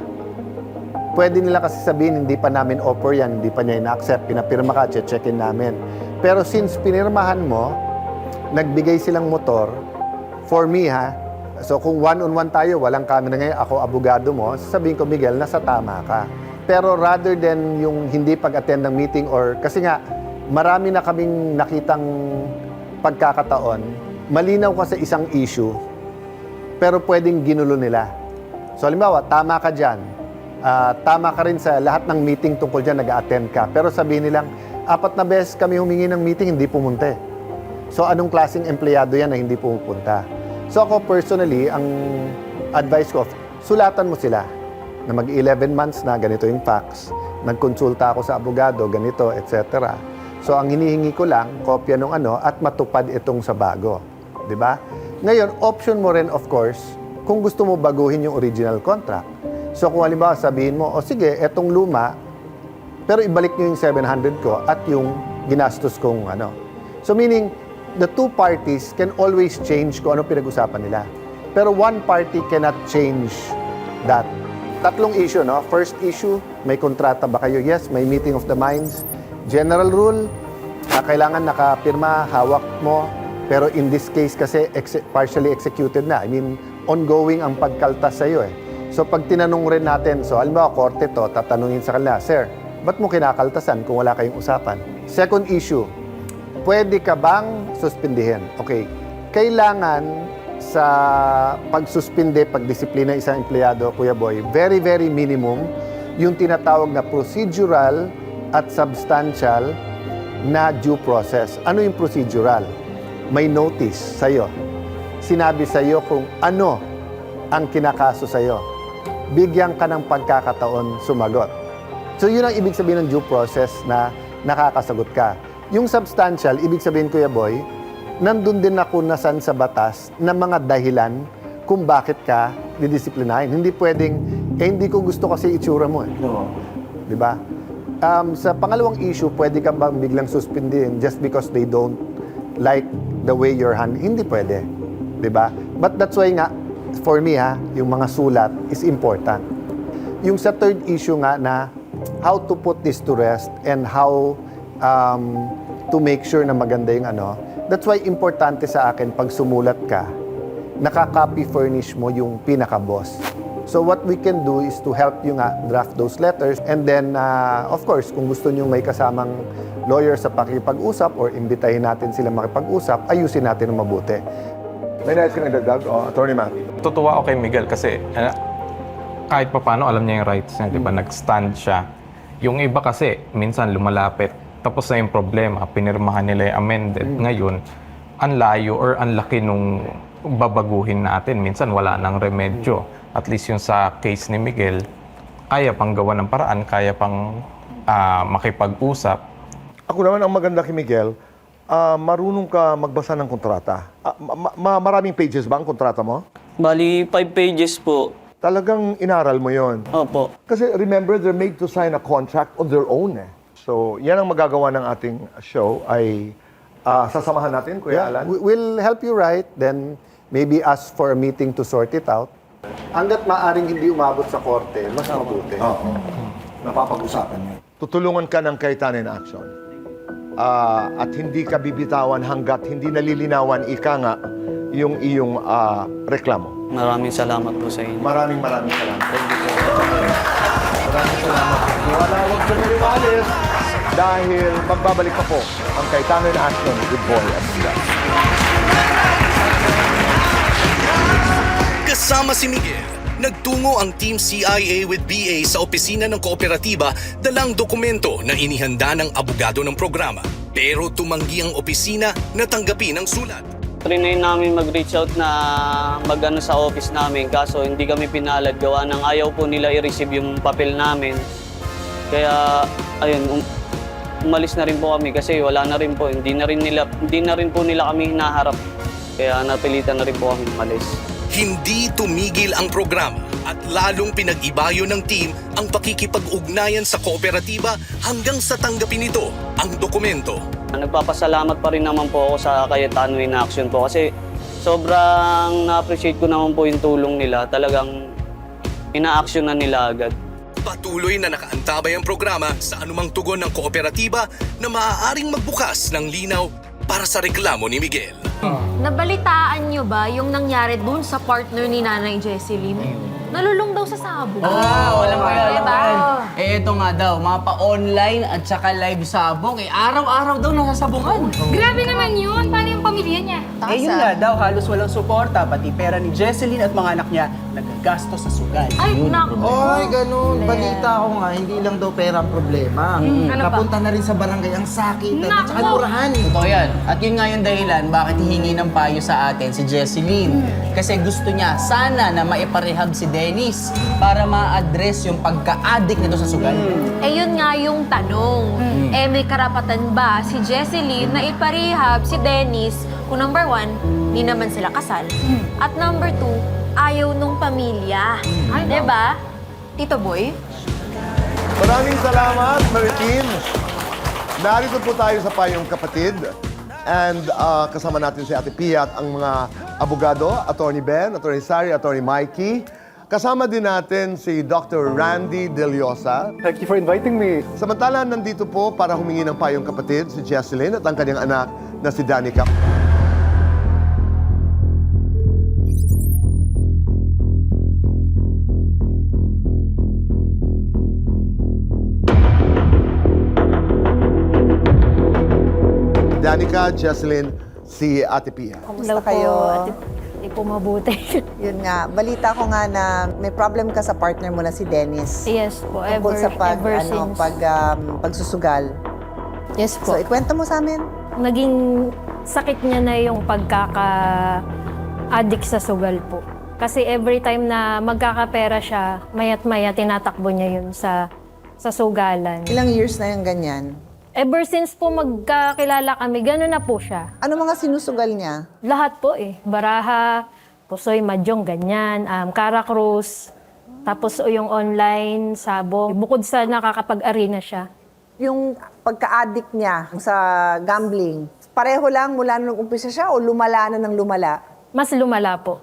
pwede nila kasi sabihin, hindi pa namin offer yan, hindi pa niya ina-accept, pinapirma ka, check-in namin. Pero since pinirmahan mo, nagbigay silang motor, for me so kung one-on-one tayo, walang camera ngayon, ako abogado mo, sasabihin ko, Miguel, nasa tama ka. Pero rather than yung hindi pag-attend ng meeting or, kasi nga, marami na kaming nakitang pagkakataon, malinaw ka sa isang issue, pero pwedeng ginulo nila. So, halimbawa, tama ka dyan. Tama ka rin sa lahat ng meeting tungkol dyan, nag-attend ka. Pero sabihin nilang, 4 na beses kami humingi ng meeting, hindi pumunta. So, anong klaseng empleyado yan na hindi pumupunta? So, ako personally, ang advice ko, sulatan mo sila na mag-11 months na, ganito yung facts. Nagkonsulta ako sa abogado, ganito, etc. So, ang hinihingi ko lang, kopya ng at matupad itong sa bago. Di ba? Ngayon, option mo rin, of course, kung gusto mo baguhin yung original contract. So, kung halimbawa sabihin mo, sige, etong luma, pero ibalik nyo yung 700 ko at yung ginastos kong So, meaning, the two parties can always change kung ano pinag-usapan nila. Pero one party cannot change that. 3 issue, no? First issue, may kontrata ba kayo? Yes, may meeting of the minds. General rule, kailangan nakapirma, hawak mo. Pero in this case kasi partially executed na. I mean, ongoing ang pagkaltas sa'yo So pag tinanong rin natin, so halimbawa korte to, tatanungin sa kanila, Sir, ba't mo kinakaltasan kung wala kayong usapan? Second issue, pwede ka bang suspindihin? Okay, kailangan sa pagsuspinde, pagdisiplina isang empleyado, Kuya Boy, very, very minimum yung tinatawag na procedural at substantial na due process. Ano yung procedural? May notice sa'yo. Sinabi sa'yo kung ano ang kinakaso sa'yo. Bigyan ka ng pagkakataon sumagot. So yun ang ibig sabihin ng due process na nakakasagot ka. Yung substantial, ibig sabihin, Kuya Boy, nandun din nakunasan sa batas na mga dahilan kung bakit ka didisiplinahin. Hindi pwedeng, hindi ko gusto kasi itsura mo Di ba? Sa pangalawang issue, pwede ka bang biglang suspindihin just because they don't like the way you're handling? Hindi pwede. Diba? But that's why nga, for me yung mga sulat is important. Yung sa third issue nga na how to put this to rest and how to make sure na maganda yung that's why importante sa akin pag sumulat ka, nakaka-copy furnish mo yung pinaka-boss. So what we can do is to help you nga draft those letters. And then, of course, kung gusto nyo may kasamang lawyer sa pakipag-usap or imbitahin natin sila makipag-usap, ayusin natin ng mabuti. May nais ka nagdagdag? Attorney Matthew. Tutuwa ako kay Miguel kasi kahit pa paano alam niya yung rights niya, di ba? Nag-stand siya. Yung iba kasi, minsan lumalapit. Tapos na yung problema, pinirmahan nila yung amended. Ngayon, ang layo or ang laki nung babaguhin natin. Minsan wala nang remedyo. At least yung sa case ni Miguel, kaya pang gawa ng paraan, kaya pang makipag-usap. Ako naman, ang maganda kay Miguel, marunong ka magbasa ng kontrata. Maraming pages ba ang kontrata mo? Bali, 5 pages po. Talagang inaral mo yon. Opo. Kasi remember, they're made to sign a contract on their own eh. So, yan ang magagawa ng ating show ay sasamahan natin, Kuya Alan. We'll help you write, then maybe ask for a meeting to sort it out. Hanggat maaring hindi umabot sa korte, mas mabuti. Oo. Napapag-usapan niyo. Tutulungan ka ng Cayetano in Action. At hindi ka bibitawan hanggat hindi nalilinawan nga yung iyong reklamo. Maraming salamat po sa inyo. Maraming salamat. Maraming salamat. Wala, huwag ka naliwalis dahil magbabalik pa po ang Cayetano in Action with Boy Abunda. Kasama si Miguel, nagtungo ang Team CIA with BA sa opisina ng kooperatiba dalang dokumento na inihanda ng abogado ng programa. Pero tumanggi ang opisina na tanggapin ang sulat. Trinay namin mag-reach out na mag-ano sa office namin kaso hindi kami pinalad gawa ng ayaw po nila i-receive yung papel namin. Kaya ayun, umalis na rin po kami kasi wala na rin po, hindi na rin po nila kami hinaharap. Kaya napilitan na rin po kami umalis. Hindi tumigil ang programa at lalong pinag-ibayo ng team ang pakikipag-ugnayan sa kooperatiba hanggang sa tanggapin nito ang dokumento. Nagpapasalamat pa rin naman po ako sa Cayetano in Action po kasi sobrang na-appreciate ko naman po yung tulong nila. Talagang ina-action na nila agad. Patuloy na nakaantabay ang programa sa anumang tugon ng kooperatiba na maaaring magbukas ng linaw para sa reklamo ni Miguel. Nabalitaan nyo ba yung nangyari dun sa partner ni Nanay Jesseline? Nalulong daw sa sabong. Walang kaya. Diba? Ito nga daw, mga pa-online at saka live sabong. Araw-araw daw nasasabungan. Grabe naman yun. Paano yung pamilya niya? Yun nga daw, halos walang suporta. Pati pera ni Jesseline at mga anak niya nagagasto sa sugal. Ay, naku. Oy, ganun. Balita ko nga, hindi lang daw pera ang problema. Ano ba? Napunta na rin sa barangay ang sakit at saka Naku. murahan. Totoo yan. At yun nga yung dahilan bakit hihingi ng payo sa atin si Jesseline. Kasi gusto niya sana na maiparehab si Dennis para ma-address yung pagka-addict nito sa sugal. Eh yun nga yung tanong. Eh may karapatan ba si Jesseline na iparehab si Dennis kung number 1, di naman sila kasal. At number 2, ayaw nung pamilya. Diba? Tito Boy? Maraming salamat, Maritine. Narito po tayo sa Payong Kapatid. And kasama natin si Ate Pia at ang mga abogado, Attorney Ben, Attorney Sari, Attorney Mikey. Kasama din natin si Dr. Randy Deliosa. Thank you for inviting me. Samantala, nandito po para humingi ng payong kapatid si Jesseline at ang kanyang anak na si Danica. Danica, Jesseline, si Ate Pia. Kumusta kayo? Hindi po mabuti. Yun nga, balita ko nga na may problem ka sa partner mo na si Dennis. Yes po, Tungkol sa since. pagsusugal. Yes po. So, ikwento mo sa amin. Naging sakit niya na yung pagkaka-addict sa sugal po. Kasi every time na magkakapera siya, mayat-maya tinatakbo niya yun sa sugalan. Ilang years na yung ganyan? Ever since po magkakilala kami, gano'n na po siya. Ano mga sinusugal niya? Lahat po eh. Baraha, pusoy, mahjong, ganyan, Caracruz, tapos yung online, sabong. Bukod sa nakakapag-arena siya. Yung pagka-addict niya sa gambling, pareho lang mula nung umpisa siya o lumala na ng lumala? Mas lumala po.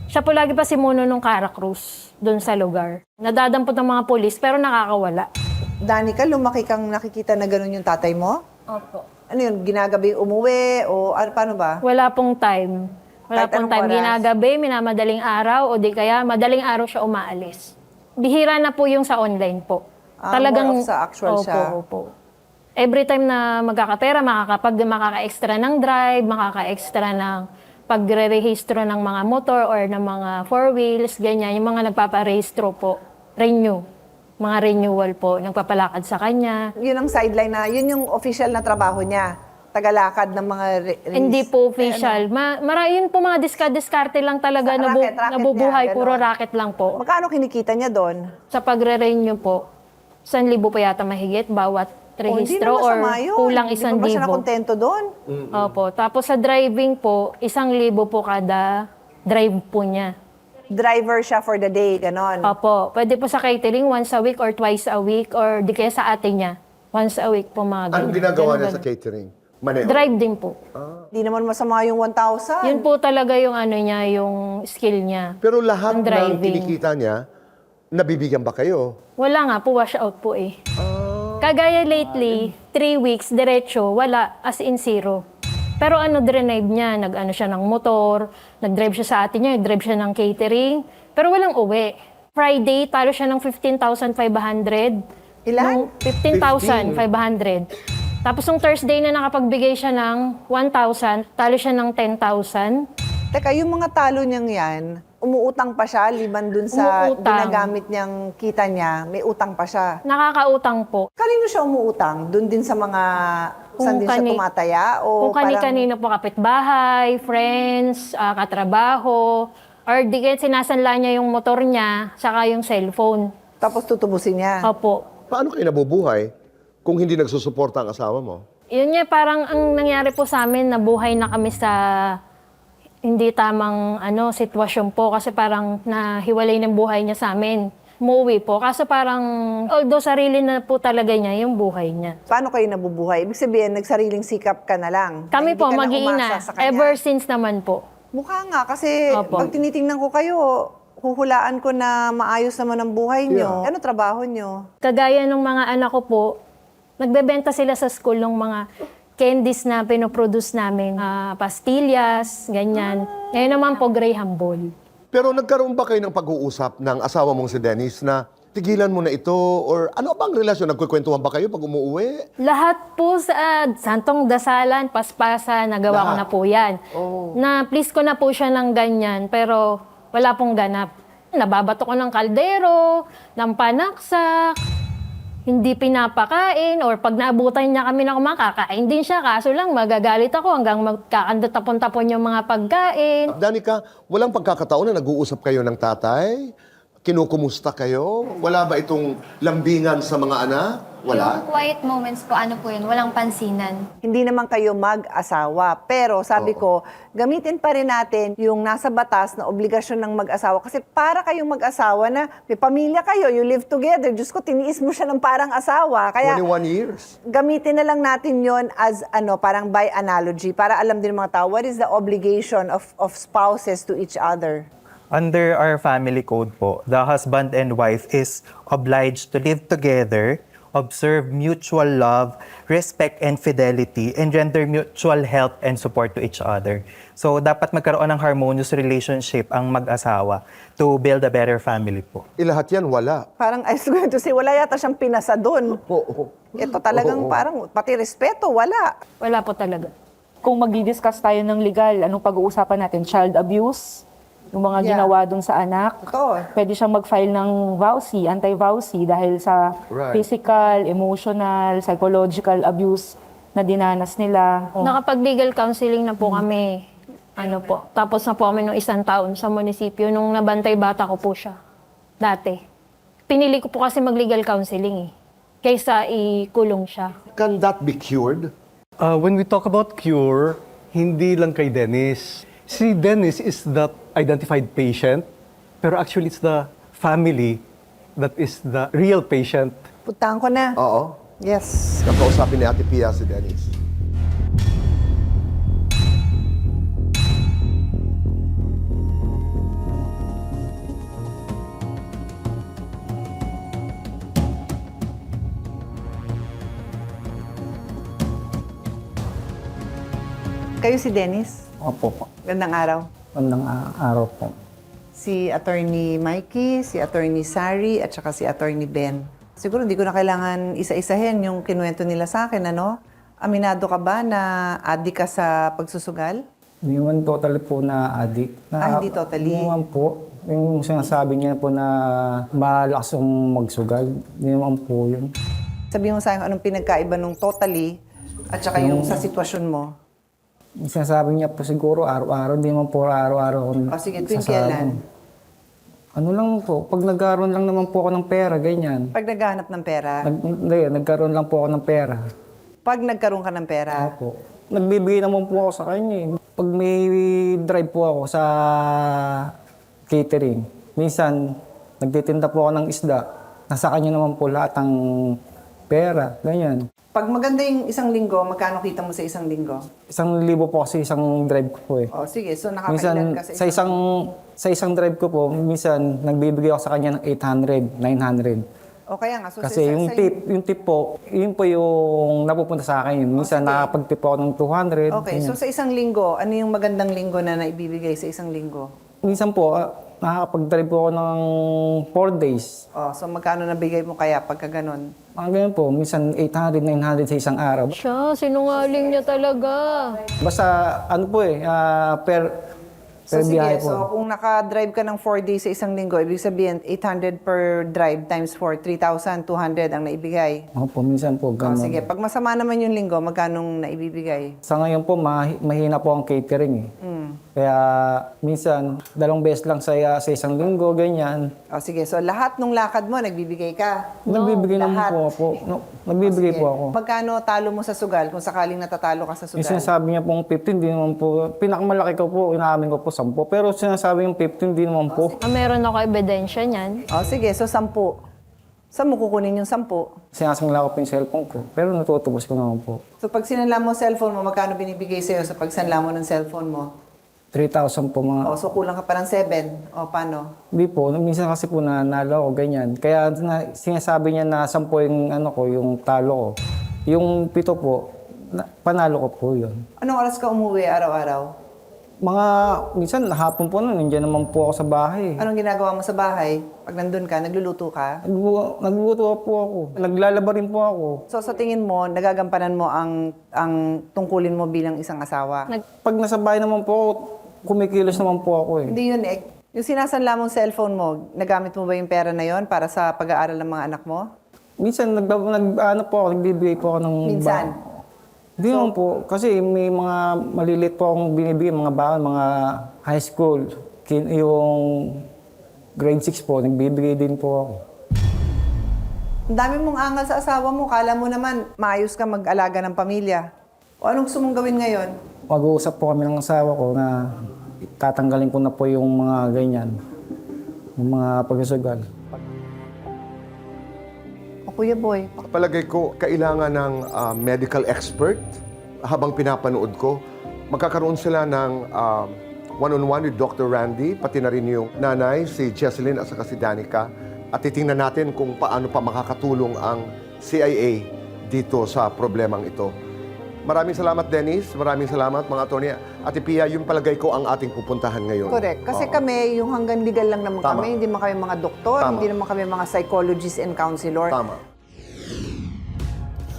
Siya po lagi pa simuno nung Caracruz, doon sa lugar. Nadadampot ng mga polis, pero nakakawala. Danica, lumaki kang nakikita na gano'n yung tatay mo? Opo. Ano yun, ginagabi umuwi o paano ba? Wala pong time. Wala Kahit pong anong time. oras? Ginagabi, minamadaling araw, o di kaya madaling araw siya umaalis. Bihira na po yung sa online po. More of sa actual siya. Opo. Every time na magkakapera, makaka-extra ng drive, makaka-extra ng pagre-rehistro ng mga motor or ng mga four wheels, ganyan. Yung mga nagpaparehistro po, mga renewal po, nagpapalakad sa kanya. Yun ang sideline na, yun yung official na trabaho niya. Tagalakad ng mga Hindi po official. Yun po mga diskarte lang talaga, racket nabubuhay, niya, puro ganon. racket lang po. Magkano kinikita niya doon? Sa pagre-renew po, 1,000 po yata mahigit bawat rehistro or kulang 1,000. Hindi ba siya nakontento doon? Opo. Tapos sa driving po, 1,000 po kada drive po niya. Driver siya for the day, ganon. Opo. Pwede po sa catering once a week or twice a week or di kaya sa ate niya. Once a week po mga ganun. Anong ginagawa niya Ganun. sa catering? Maneho? Drive din po. Hindi naman masama yung 1,000. Yun po talaga yung niya, yung skill niya. Pero lahat Ang ng driving. kinikita niya, nabibigyan ba kayo? Wala nga po, wash out po eh. Kagaya lately, 3 weeks, diretso, wala, as in zero. Pero drive niya, nag-ano siya ng motor, nag-drive siya sa atin niya, nag-drive siya ng catering, pero walang uwi. Friday, talo siya ng 15,500. Ilan? 15,500. Tapos nung Thursday na nakapagbigay siya ng 1,000, talo siya ng 10,000. Teka, yung mga talo niyang yan, umuutang pa siya, liban dun sa Umuutang. ginagamit niyang kita niya, may utang pa siya. Nakakautang po. Kanino siya umuutang? Dun din sa mga, saan din siya tumataya? O Kung kani-kanino po, kapitbahay, friends, katrabaho, or di kaya sinasanla niya yung motor niya, saka yung cellphone. Tapos tutubusin niya? Opo. Paano kayo nabubuhay kung hindi nagsusuporta ang asawa mo? Yun nga, parang ang nangyari po sa amin, nabuhay na kami sa hindi tamang sitwasyon po kasi parang nahiwalay ng buhay niya sa amin. Umuwi po. Kaso parang, although sarili na po talaga niya yung buhay niya. Paano kayo nabubuhay? Ibig sabihin, nagsariling sikap ka na lang? Kami Na po, hindi ka na mag-iina. umasa sa kanya? Ever since naman po. Mukha nga, kasi Opo. pag tinitingnan ko kayo, huhulaan ko na maayos naman ang buhay niyo. Ano trabaho niyo? Kagaya ng mga anak ko po, nagbebenta sila sa school ng mga candies na pinoproduce namin. Pastillas, ganyan. Ngayon naman po, Graham Ball. Pero nagkaroon ba kayo ng pag-uusap ng asawa mong si Dennis na tigilan mo na ito? Or ano bang relasyon? Nagkukwentuhan ba kayo pag umuwi? Lahat po sa santong dasalan, paspasan, nagawa ko Lahat? na po yan. Oh. Na please ko na po siya ng ganyan, pero wala pong ganap. Nababato ko ng kaldero, ng panaksak, hindi pinapakain, or pag naabutan niya kami na kumakakain din siya, kaso lang magagalit ako hanggang magkakandot-tapon-tapon yung mga pagkain. Danica, walang pagkakataon na nag-uusap kayo ng tatay? Kinukumusta kayo? Wala ba itong lambingan sa mga anak? Wala? Yung quiet moments po, ano po yun, walang pansinan. Hindi naman kayo mag-asawa. Pero sabi ko, gamitin pa rin natin yung nasa batas na obligasyon ng mag-asawa. Kasi para kayong mag-asawa na may pamilya kayo, you live together. Diyos ko, tiniis mo siya ng parang asawa. Kaya 21 years. gamitin na lang natin yon as parang by analogy para alam din ng mga tao what is the obligation of spouses to each other. Under our family code po, the husband and wife is obliged to live together, observe mutual love, respect and fidelity, engender mutual help and support to each other. So dapat magkaroon ng harmonious relationship ang mag-asawa to build a better family po. Lahat yan wala. Parang I was going to say, wala yata siyang pinasa doon. Ito talagang parang pati respeto, wala. Wala po talaga. Kung magdi-discuss tayo ng legal, anong pag-uusapan natin? Child abuse? Yung mga ginawa dun sa anak? Pwede siyang mag-file ng VAUSI, anti-VAUSI dahil sa physical, emotional, psychological abuse na dinanas nila. Nakapag-legal counseling na po kami. Tapos na po kami nung 1 taon sa munisipyo nung nabantay bata ko po siya. Dati. Pinili ko po kasi mag-legal counseling kaysa ikulong siya. Can that be cured? When we talk about cure, hindi lang kay Dennis. Si Dennis is the identified patient, pero actually it's the family that is the real patient. Puntahan ko na. Oo. Yes. Kakausapin ni Ate Pia si Dennis. Kayo si Dennis? Opo po. Gandang araw. araw po. Si Attorney Mikey, si Attorney Sari, at saka si Attorney Ben. Siguro hindi ko na kailangan isa-isahin yung kinuwento nila sa akin, ano? Aminado ka ba na addict ka sa pagsusugal? Hindi naman totally po na addict. Hindi totally? Hindi naman po. Yung sinasabi niya po na malakas yung magsugal, hindi naman po yun. Sabihin mo sa akin anong pinagkaiba nung totally at saka yung sa sitwasyon mo. Yung sinasabi niya po siguro araw-araw, hindi naman po araw-araw. Sige, tuwing kailan? Ano lang po, pag nagkaroon lang naman po ako ng pera, ganyan. Pag naghahanap ng pera? Nagkaroon lang po ako ng pera. Pag nagkaroon ka ng pera? Opo. Nagbibigay naman po ako sa kanya. Pag may drive po ako sa catering, minsan nagtitinda po ako ng isda. Nasa kanya naman po lahat ng pera, ganyan. Pag maganda yung isang linggo, magkano kita mo sa isang linggo? 1,000 po kasi isang drive ko po eh. Sige, so Minsan, nakakailan ka sa isang drive ko po, minsan nagbibigay ako sa kanya ng 800, 900. O kaya nga, so Kasi yung tip po, yun po yung napupunta sa akin. Minsan nakapag-tip ako ng 200. Okay, so sa isang linggo, ano yung magandang linggo na naibibigay sa isang linggo? Minsan po, nakakapag-drive po ako ng 4 days. So magkano nabigay mo kaya pagka ganun? Mga ganyan po, minsan 800, 900 sa isang araw. Siya, sinungaling niya talaga. Basta ano po per Sige, biyahe po. so kung naka-drive ka ng 4 days sa isang linggo, ibig sabihin 800 per drive times 4, 3,200 ang naibigay. Opo, minsan po ganun. Sige, pag masama naman yung linggo, magkano naibibigay? Sa ngayon po, mahina po ang catering eh. Kaya minsan, 2 beses lang sa isang linggo, ganyan. Sige, so lahat ng lakad mo, nagbibigay ka? Nagbibigay naman lahat. po ako. Nagbibigay po ako. Magkano talo mo sa sugal kung sakaling natatalo ka sa sugal? Yung sinasabi niya pong 15, di naman po. Pinakamalaki ko po, inaamin ko po 10. Pero sinasabi yung 15, di naman po. Meron ako ebidensya niyan. Sige, so 10. Saan mo kukunin yung 10? Sinasangla ko po yung cellphone ko. Pero natutubos ko naman po. So pag sinanla mo cellphone mo, magkano binibigay sa'yo sa pagsanla mo ng cellphone mo? 3,000 po mga... So kulang ka pa ng 7. Paano? Hindi po. Minsan kasi po nanalo ako, ganyan. Kaya sinasabi niya na 10 yung, yung talo ko. Yung 7 po, panalo ko po yun. Anong oras ka umuwi araw-araw? Minsan hapon po nandiyan naman po ako sa bahay. Anong ginagawa mo sa bahay? Pag nandun ka, nagluluto ka? Nagluluto po ako. Naglalaba rin po ako. So sa tingin mo, nagagampanan mo ang tungkulin mo bilang isang asawa? Pag nasa bahay naman po ako, kumikilos naman po ako eh. Hindi yun eh. Yung sinasanla mong cellphone mo, nagamit mo ba yung pera na yon para sa pag-aaral ng mga anak mo? Minsan, nagbibigay po ako ng... Minsan? Hindi naman po. Kasi may mga malilit po akong binibigay, mga baon, mga high school. Yung grade 6 po, nagbibigay din po ako. Ang dami mong angal sa asawa mo. Kala mo naman, maayos ka mag-alaga ng pamilya. O anong gusto mong gawin ngayon? Mag-uusap po kami ng asawa ko na tatanggalin ko na po yung mga ganyan. Yung mga pagsusugal. Kuya Boy. Palagay ko, kailangan ng medical expert. Habang pinapanood ko, magkakaroon sila ng one-on-one with Dr. Randy, pati na rin yung nanay, si Jesselyn at saka si Danica. At titingnan natin kung paano pa makakatulong ang CIA dito sa problemang ito. Maraming salamat, Dennis. Maraming salamat, mga attorney. Ate Pia, yung palagay ko ang ating pupuntahan ngayon. Correct. Kasi kami, yung hanggang legal lang naman Tama. kami. Hindi naman kami mga doktor, Tama. hindi naman kami mga psychologists and counselor. Tama.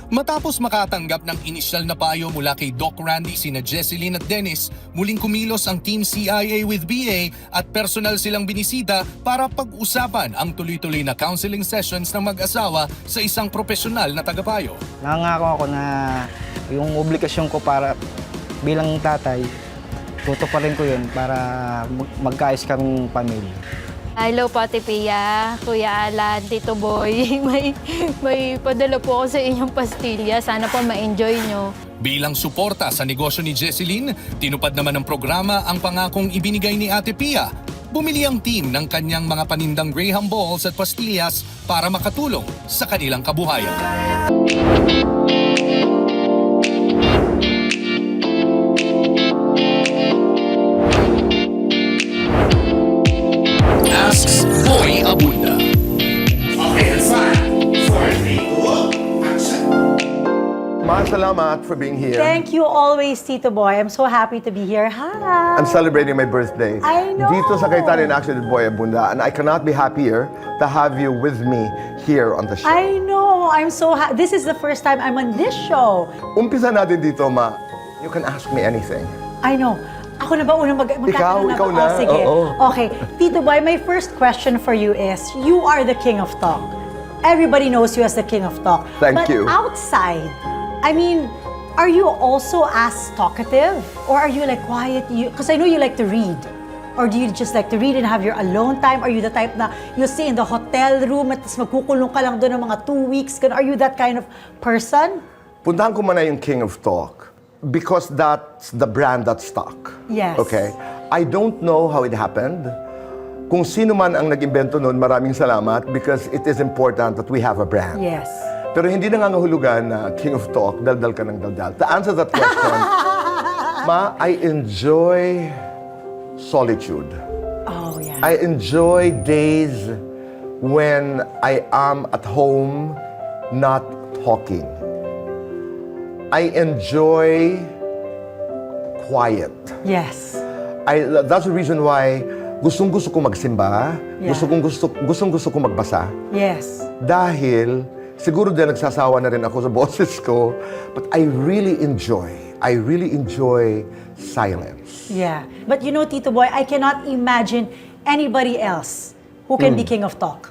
Matapos makatanggap ng inisyal na payo mula kay Doc Randy, sina Jesselyn at Dennis, muling kumilos ang Team CIA with BA at personal silang binisita para pag-usapan ang tuloy-tuloy na counseling sessions ng mag-asawa sa isang profesional na tagapayo. Nangangako ako na yung obligasyon ko para bilang tatay, tutuparin ko yun para magkaayos kaming pamilya. Hello po, Ate Pia, Kuya Alan, Tito Boy. may padala po ako sa inyong pastilya. Sana po ma-enjoy nyo. Bilang suporta sa negosyo ni Jesselyn, tinupad naman ng programa ang pangakong ibinigay ni Ate Pia. Bumili ang team ng kanyang mga panindang Graham balls at pastillas para makatulong sa kanilang kabuhayan. Asks Boy Abunda. Salamat for being here. Thank you always, Tito Boy. I'm so happy to be here. Hi. I'm celebrating my birthday. I know. Dito sa Cayetano in Action with Boy Abunda, and I cannot be happier to have you with me here on the show. I know. I'm so happy. This is the first time I'm on this show. Umpisa natin dito, Ma. You can ask me anything. I know. Ako na ba unang magkakaroon Ikaw ba? na. Oh, sige. Oo. Okay. Tito Boy, my first question for you is, you are the king of talk. Everybody knows you as the king of talk. Thank you. But outside, I mean, are you also as talkative? Or are you like quiet? Because I know you like to read. Or do you just like to read and have your alone time? Are you the type na you'll stay in the hotel room at tapos magkukulong ka lang doon ng mga 2 weeks? Are you that kind of person? Puntahan ko muna yung King of Talk because that's the brand that stuck. Yes. Okay? I don't know how it happened. Kung sino man ang nag-imbento nun, maraming salamat because it is important that we have a brand. Yes. Pero hindi nangangahulugan na King of Talk, daldal ka ng daldal. To answer that question, Ma, I enjoy solitude. Oh, yeah. I enjoy days when I am at home not talking. I enjoy quiet. Yes. That's the reason why gustong-gusto ko magsimba, Yeah. gustong-gusto ko magbasa. Yes. Dahil siguro din nagsasawa na rin ako sa boses ko, but I really enjoy silence. Yeah. But you know, Tito Boy, I cannot imagine anybody else who can be king of talk.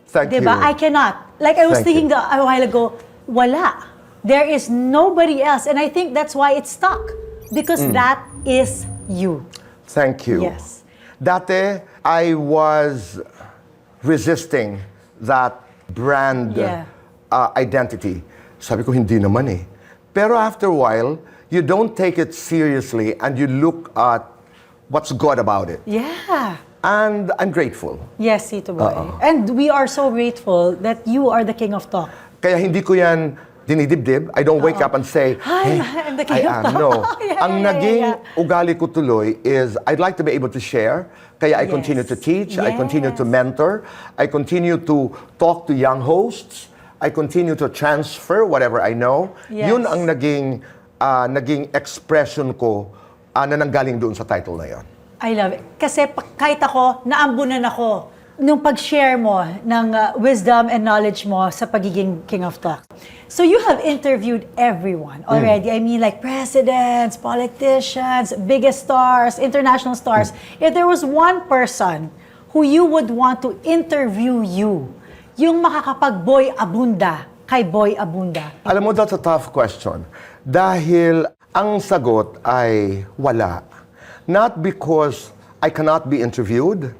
Thank Diba? you. I cannot. Like I was Thank thinking you. a while ago, wala. There is nobody else. And I think that's why it's stuck. Because that is you. Thank you. Yes. Dati, I was resisting that brand Yeah. identity. Sabi ko, hindi naman eh. Pero after a while, you don't take it seriously and you look at what's good about it. Yeah. And I'm grateful. Yes, Tito Boy. And we are so grateful that you are the king of talk. Kaya hindi ko yan dinidibdib. I don't wake up and say, Hi, I'm the king I of am. talk. No. Yeah, Ang yeah, naging yeah. ugali ko tuloy is I'd like to be able to share. Kaya I Yes. continue to teach. I continue to Yes. mentor. I continue to talk to young hosts. I continue to transfer whatever I know. Yes. Yun ang naging expression ko na nanggaling doon sa title na yon. I love it. Kasi kahit ako, naambunan ako nung pag-share mo ng wisdom and knowledge mo sa pagiging King of Talk. So you have interviewed everyone already. I mean, like presidents, politicians, biggest stars, international stars. If there was one person who you would want to interview you, yung makakapag-Boy Abunda kay Boy Abunda. Alam mo, that's a tough question. Dahil ang sagot ay wala. Not because I cannot be interviewed,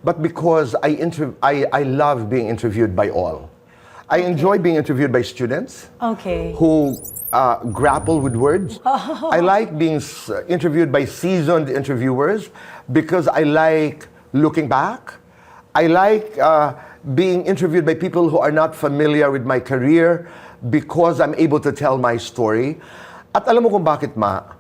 but because I love being interviewed by all. I enjoy being interviewed by students Okay. who grapple with words. I like being interviewed by seasoned interviewers because I like looking back. I like being interviewed by people who are not familiar with my career because I'm able to tell my story. At alam mo kung bakit, Ma?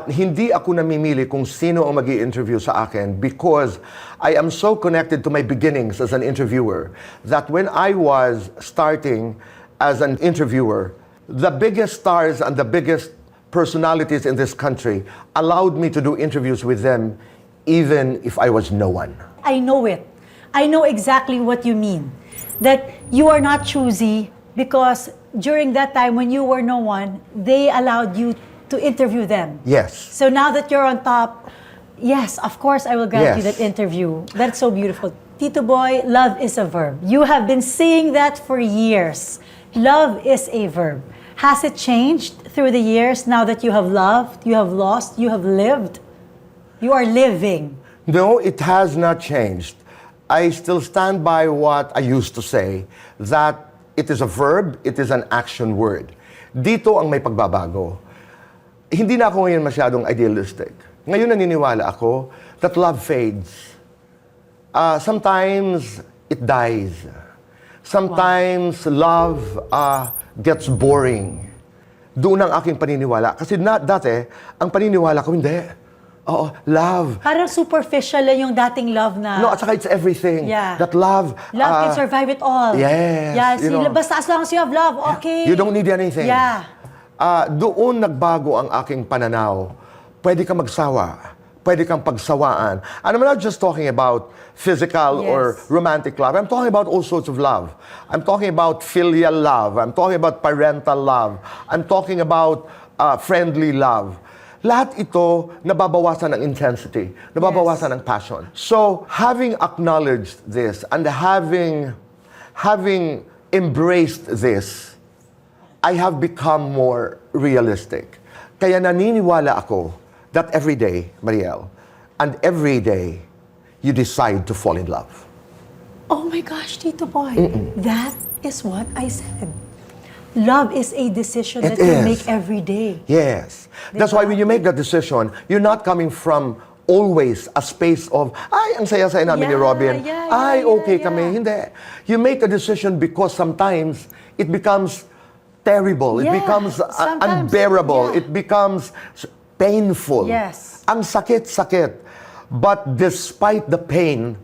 Hindi ako namimili kung sino ang magi-interview sa akin because I am so connected to my beginnings as an interviewer that when I was starting as an interviewer, the biggest stars and the biggest personalities in this country allowed me to do interviews with them even if I was no one. I know it. I know exactly what you mean. That you are not choosy because during that time when you were no one, they allowed you to interview them. Yes. So now that you're on top, yes, of course I will grant you Yes. that interview. That's so beautiful. Tito Boy, love is a verb. You have been saying that for years. Love is a verb. Has it changed through the years now that you have loved, you have lost, you have lived? You are living. No, it has not changed. I still stand by what I used to say, that it is a verb, it is an action word. Dito ang may pagbabago. Hindi na ako ngayon masyadong idealistic. Ngayon naniniwala ako that love fades. Sometimes it dies. Sometimes love gets boring. Doon ang aking paniniwala. Kasi dati, ang paniniwala ko, hindi. Oo, love. Parang superficial lang yung dating love na... No, at saka it's everything. Yeah. That love... Love can survive it all. Yes, Yeah, you know. basta as long as you have love, okay. You don't need anything. Yeah. doon nagbago ang aking pananaw. Pwede kang magsawa. Pwede kang pagsawaan. And I'm not just talking about physical or romantic love. I'm talking about all sorts of love. I'm talking about filial love. I'm talking about parental love. I'm talking about friendly love. Lahat ito nababawasan ng intensity, nababawasan ng passion. So, having acknowledged this and having embraced this, I have become more realistic. Kaya naniniwala ako that every day, Mariel, and every day, you decide to fall in love. Oh my gosh, Tito Boy. That is what I said. Love is a decision that you make every day. Yes. That's why when you make that decision, you're not coming from always a space of, ay, ang saya-saya namin ni Robin. Ay, okay kami. Hindi. You make a decision because sometimes it becomes terrible. It becomes unbearable. It becomes painful. Yes. Ang sakit-sakit. But despite the pain,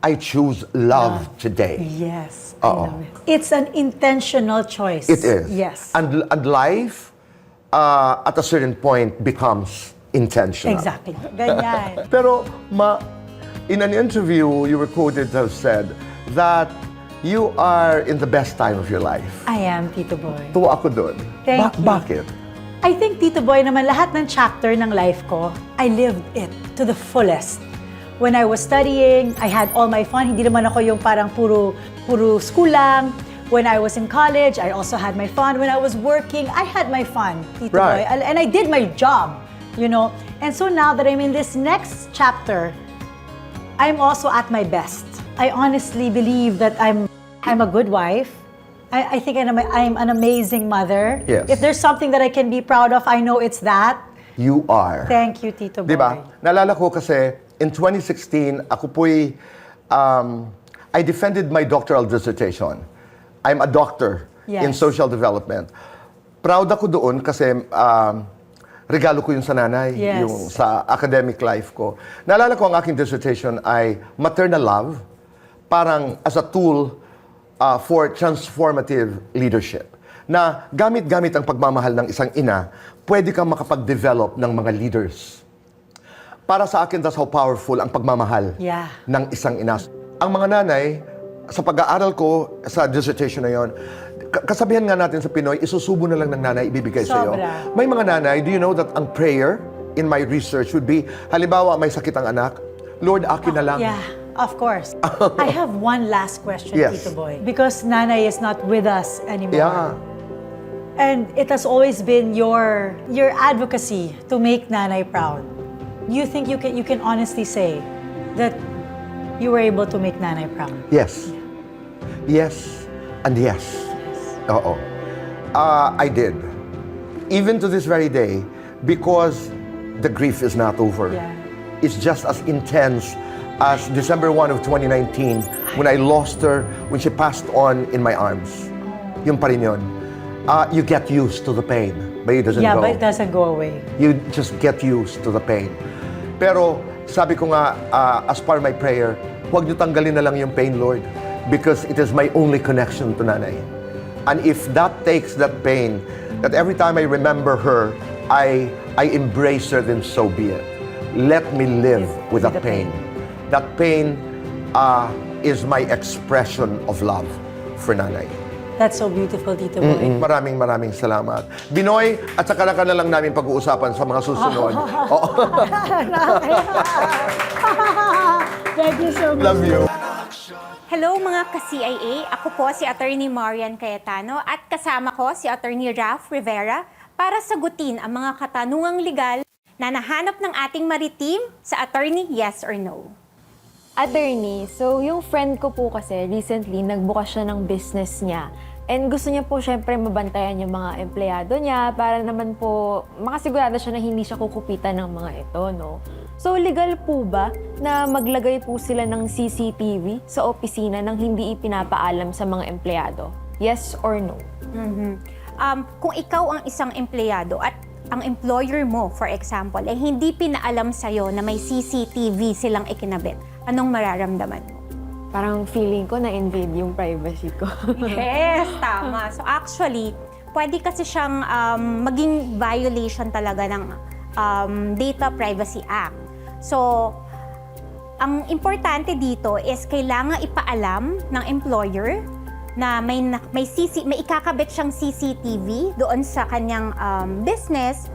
I choose love today. Yes, I love it. It's an intentional choice. It is. Yes. And life, at a certain point, becomes intentional. Exactly. Ganyan. Pero, in an interview, you were quoted to have said that you are in the best time of your life. I am, Tito Boy. Tuwa ako doon. Thank you. Bakit? I think, Tito Boy, naman lahat ng chapter ng life ko, I lived it to the fullest. When I was studying, I had all my fun. Hindi naman ako yung parang puro school lang. When I was in college, I also had my fun. When I was working, I had my fun, Tito Boy. And I did my job, you know. And so now that I'm in this next chapter, I'm also at my best. I honestly believe that I'm a good wife. I think I'm an amazing mother. Yes. If there's something that I can be proud of, I know it's that. You are. Thank you, Tito Boy. Diba? Naalala ko kasi, in 2016, ako po'y, I defended my doctoral dissertation. I'm a doctor in social development. Proud ako doon kasi regalo ko yun sa nanay, yung sa academic life ko. Naalala ko ang aking dissertation ay maternal love, parang as a tool for transformative leadership. Na gamit-gamit ang pagmamahal ng isang ina, pwede kang makapag-develop ng mga leaders. Para sa akin, that's how powerful ang pagmamahal ng isang ina. Ang mga nanay, sa pag-aaral ko sa dissertation na yon, kasabihan nga natin sa Pinoy, isusubo na lang ng nanay, ibibigay sa iyo. May mga nanay, do you know that ang prayer in my research would be, halimbawa may sakit ang anak, Lord, akin na lang. Yeah, of course. I have one last question, Yes. Tito Boy. Because Nanay is not with us anymore. Yeah. And it has always been your advocacy to make Nanay proud. You think you can honestly say that you were able to make Nanay proud? Yes. Yes and yes. Oo. I did. Even to this very day, because the grief is not over. It's just as intense as December 1 of 2019 when I lost her, when she passed on in my arms. Yung pa rin yun. You get used to the pain, but it doesn't go. Yeah, but it doesn't go away. You just get used to the pain. Pero sabi ko nga, as part of my prayer, huwag niyo tanggalin na lang yung pain, Lord, because it is my only connection to Nanay. And if that takes that pain, that every time I remember her, I embrace her, then so be it. Let me live with that pain. That pain is my expression of love for Nanay. That's so beautiful, Tito Boy. Maraming salamat. Binoy, at saka na lang namin pag-uusapan sa mga susunod. Thank you so much. Love you. Hello mga ka-CIA, ako po si Attorney Marian Cayetano at kasama ko si Attorney Ralph Rivera para sagutin ang mga katanungang legal na nahanap ng ating maritim sa Attorney Yes or No. Attorney, so yung friend ko po kasi recently nagbukas siya ng business niya and gusto niya po syempre mabantayan yung mga empleyado niya para naman po makasigurado siya na hindi siya kukupitan ng mga ito, no? So legal po ba na maglagay po sila ng CCTV sa opisina nang hindi ipinapaalam sa mga empleyado? Yes or no? Kung ikaw ang isang empleyado at ang employer mo, for example, ay hindi pinaalam sa'yo na may CCTV silang ikinabit, anong mararamdaman mo? Parang feeling ko na-invade yung privacy ko. Yes, tama. So actually, pwede kasi siyang maging violation talaga ng Data Privacy Act. So, ang importante dito is kailangan ipaalam ng employer na may ikakabit siyang CCTV doon sa kanyang business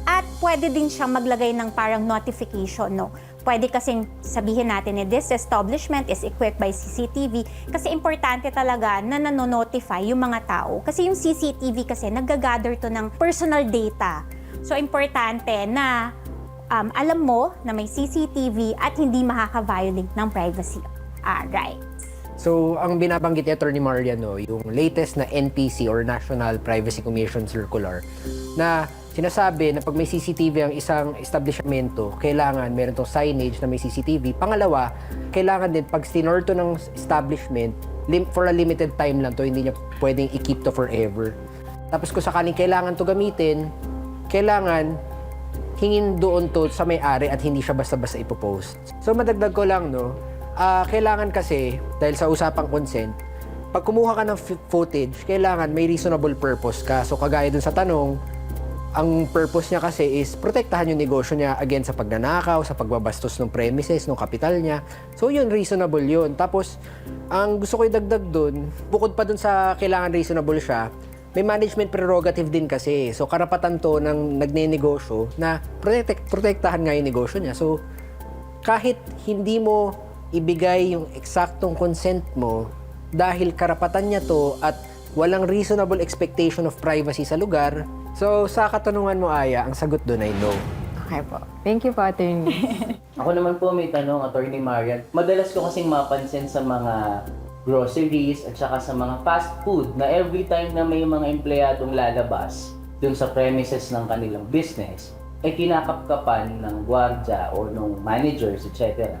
at pwede din siyang maglagay ng parang notification, no? Pwede kasing sabihin natin this establishment is equipped by CCTV kasi importante talaga na nanonotify yung mga tao. Kasi yung CCTV kasi nag-gather to ng personal data. So, importante na alam mo na may CCTV at hindi makaka-violate ng privacy rights. So, ang binabanggit ni Attorney Marian, yung latest na NPC or National Privacy Commission Circular na sinasabi na pag may CCTV ang isang establishmento, kailangan meron tong signage na may CCTV. Pangalawa, kailangan din pag stinorm to ng establishment, for a limited time lang to, hindi niya pwedeng i-keep to forever. Tapos kung sakaling kailangan to gamitin, kailangan hingin doon to sa may-ari at hindi siya basta-basta ipopost. So madagdag ko lang, kailangan kasi, dahil sa usapang consent, pag kumuha ka ng footage, kailangan may reasonable purpose ka. So kagaya dun sa tanong, ang purpose niya kasi is protektahan yung negosyo niya against sa pagnanakaw, sa pagbabastos ng premises, ng kapital niya. So yun, reasonable yun. Tapos, ang gusto ko idagdag dun, bukod pa dun sa kailangan reasonable siya, may management prerogative din kasi. So karapatan to ng nagnenegosyo na protektahan nga yung negosyo niya. So kahit hindi mo ibigay yung eksaktong consent mo dahil karapatan niya to at walang reasonable expectation of privacy sa lugar, so sa katanungan mo, Aya, ang sagot doon ay no. Okay po. Thank you po, Attorney. Ako naman po may tanong, Attorney Marian. Madalas ko kasing mapansin sa mga groceries at saka sa mga fast food na every time na may mga empleyadong lalabas dun sa premises ng kanilang business, ay kinakapkapan ng gwardya o ng managers, etc.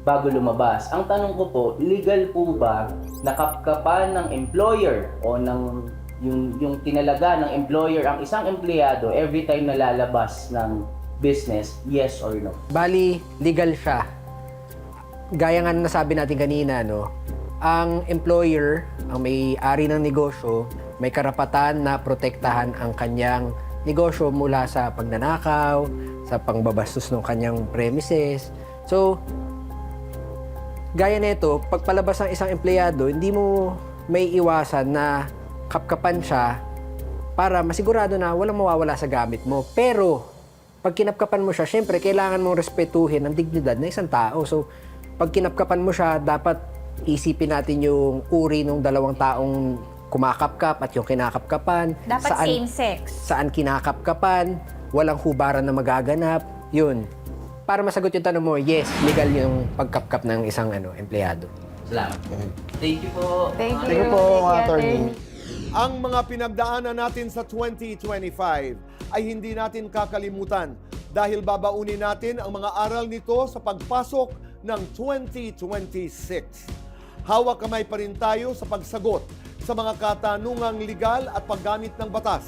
bago lumabas. Ang tanong ko po, legal po ba na kapkapan ng employer o ng yung tinalaga ng employer ang isang empleyado every time na lalabas ng business, yes or no? Bali, legal siya. Gaya nga nasabi natin kanina, ang employer, ang may-ari ng negosyo, may karapatan na protektahan ang kanyang negosyo mula sa pagnanakaw, sa pangbabastos ng kanyang premises. So, gaya nito, pagpalabas ng isang empleyado, hindi mo may iwasan na kapkapan siya para masigurado na walang mawawala sa gamit mo. Pero, pag kinapkapan mo siya, syempre, kailangan mong respetuhin ang dignidad ng isang tao. So, pag kinapkapan mo siya, dapat isipin natin yung uri ng dalawang taong kumakapkap at yung kinakapkapan. Dapat same-sex. Saan kinakapkapan, walang hubaran na magaganap. Yun. Para masagot yung tanong mo, yes, legal yung pagkapkap ng isang empleyado. Salamat. Thank you po. Thank Thank you po, mga attorney. Ang mga pinagdaanan natin sa 2025 ay hindi natin kakalimutan dahil babaunin natin ang mga aral nito sa pagpasok ng 2026. Hawak kamay pa rin tayo sa pagsagot sa mga katanungang legal at paggamit ng batas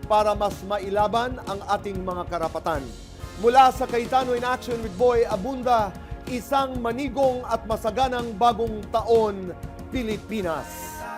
para mas mailaban ang ating mga karapatan. Mula sa Cayetano in Action with Boy Abunda, isang manigong at masaganang bagong taon, Pilipinas.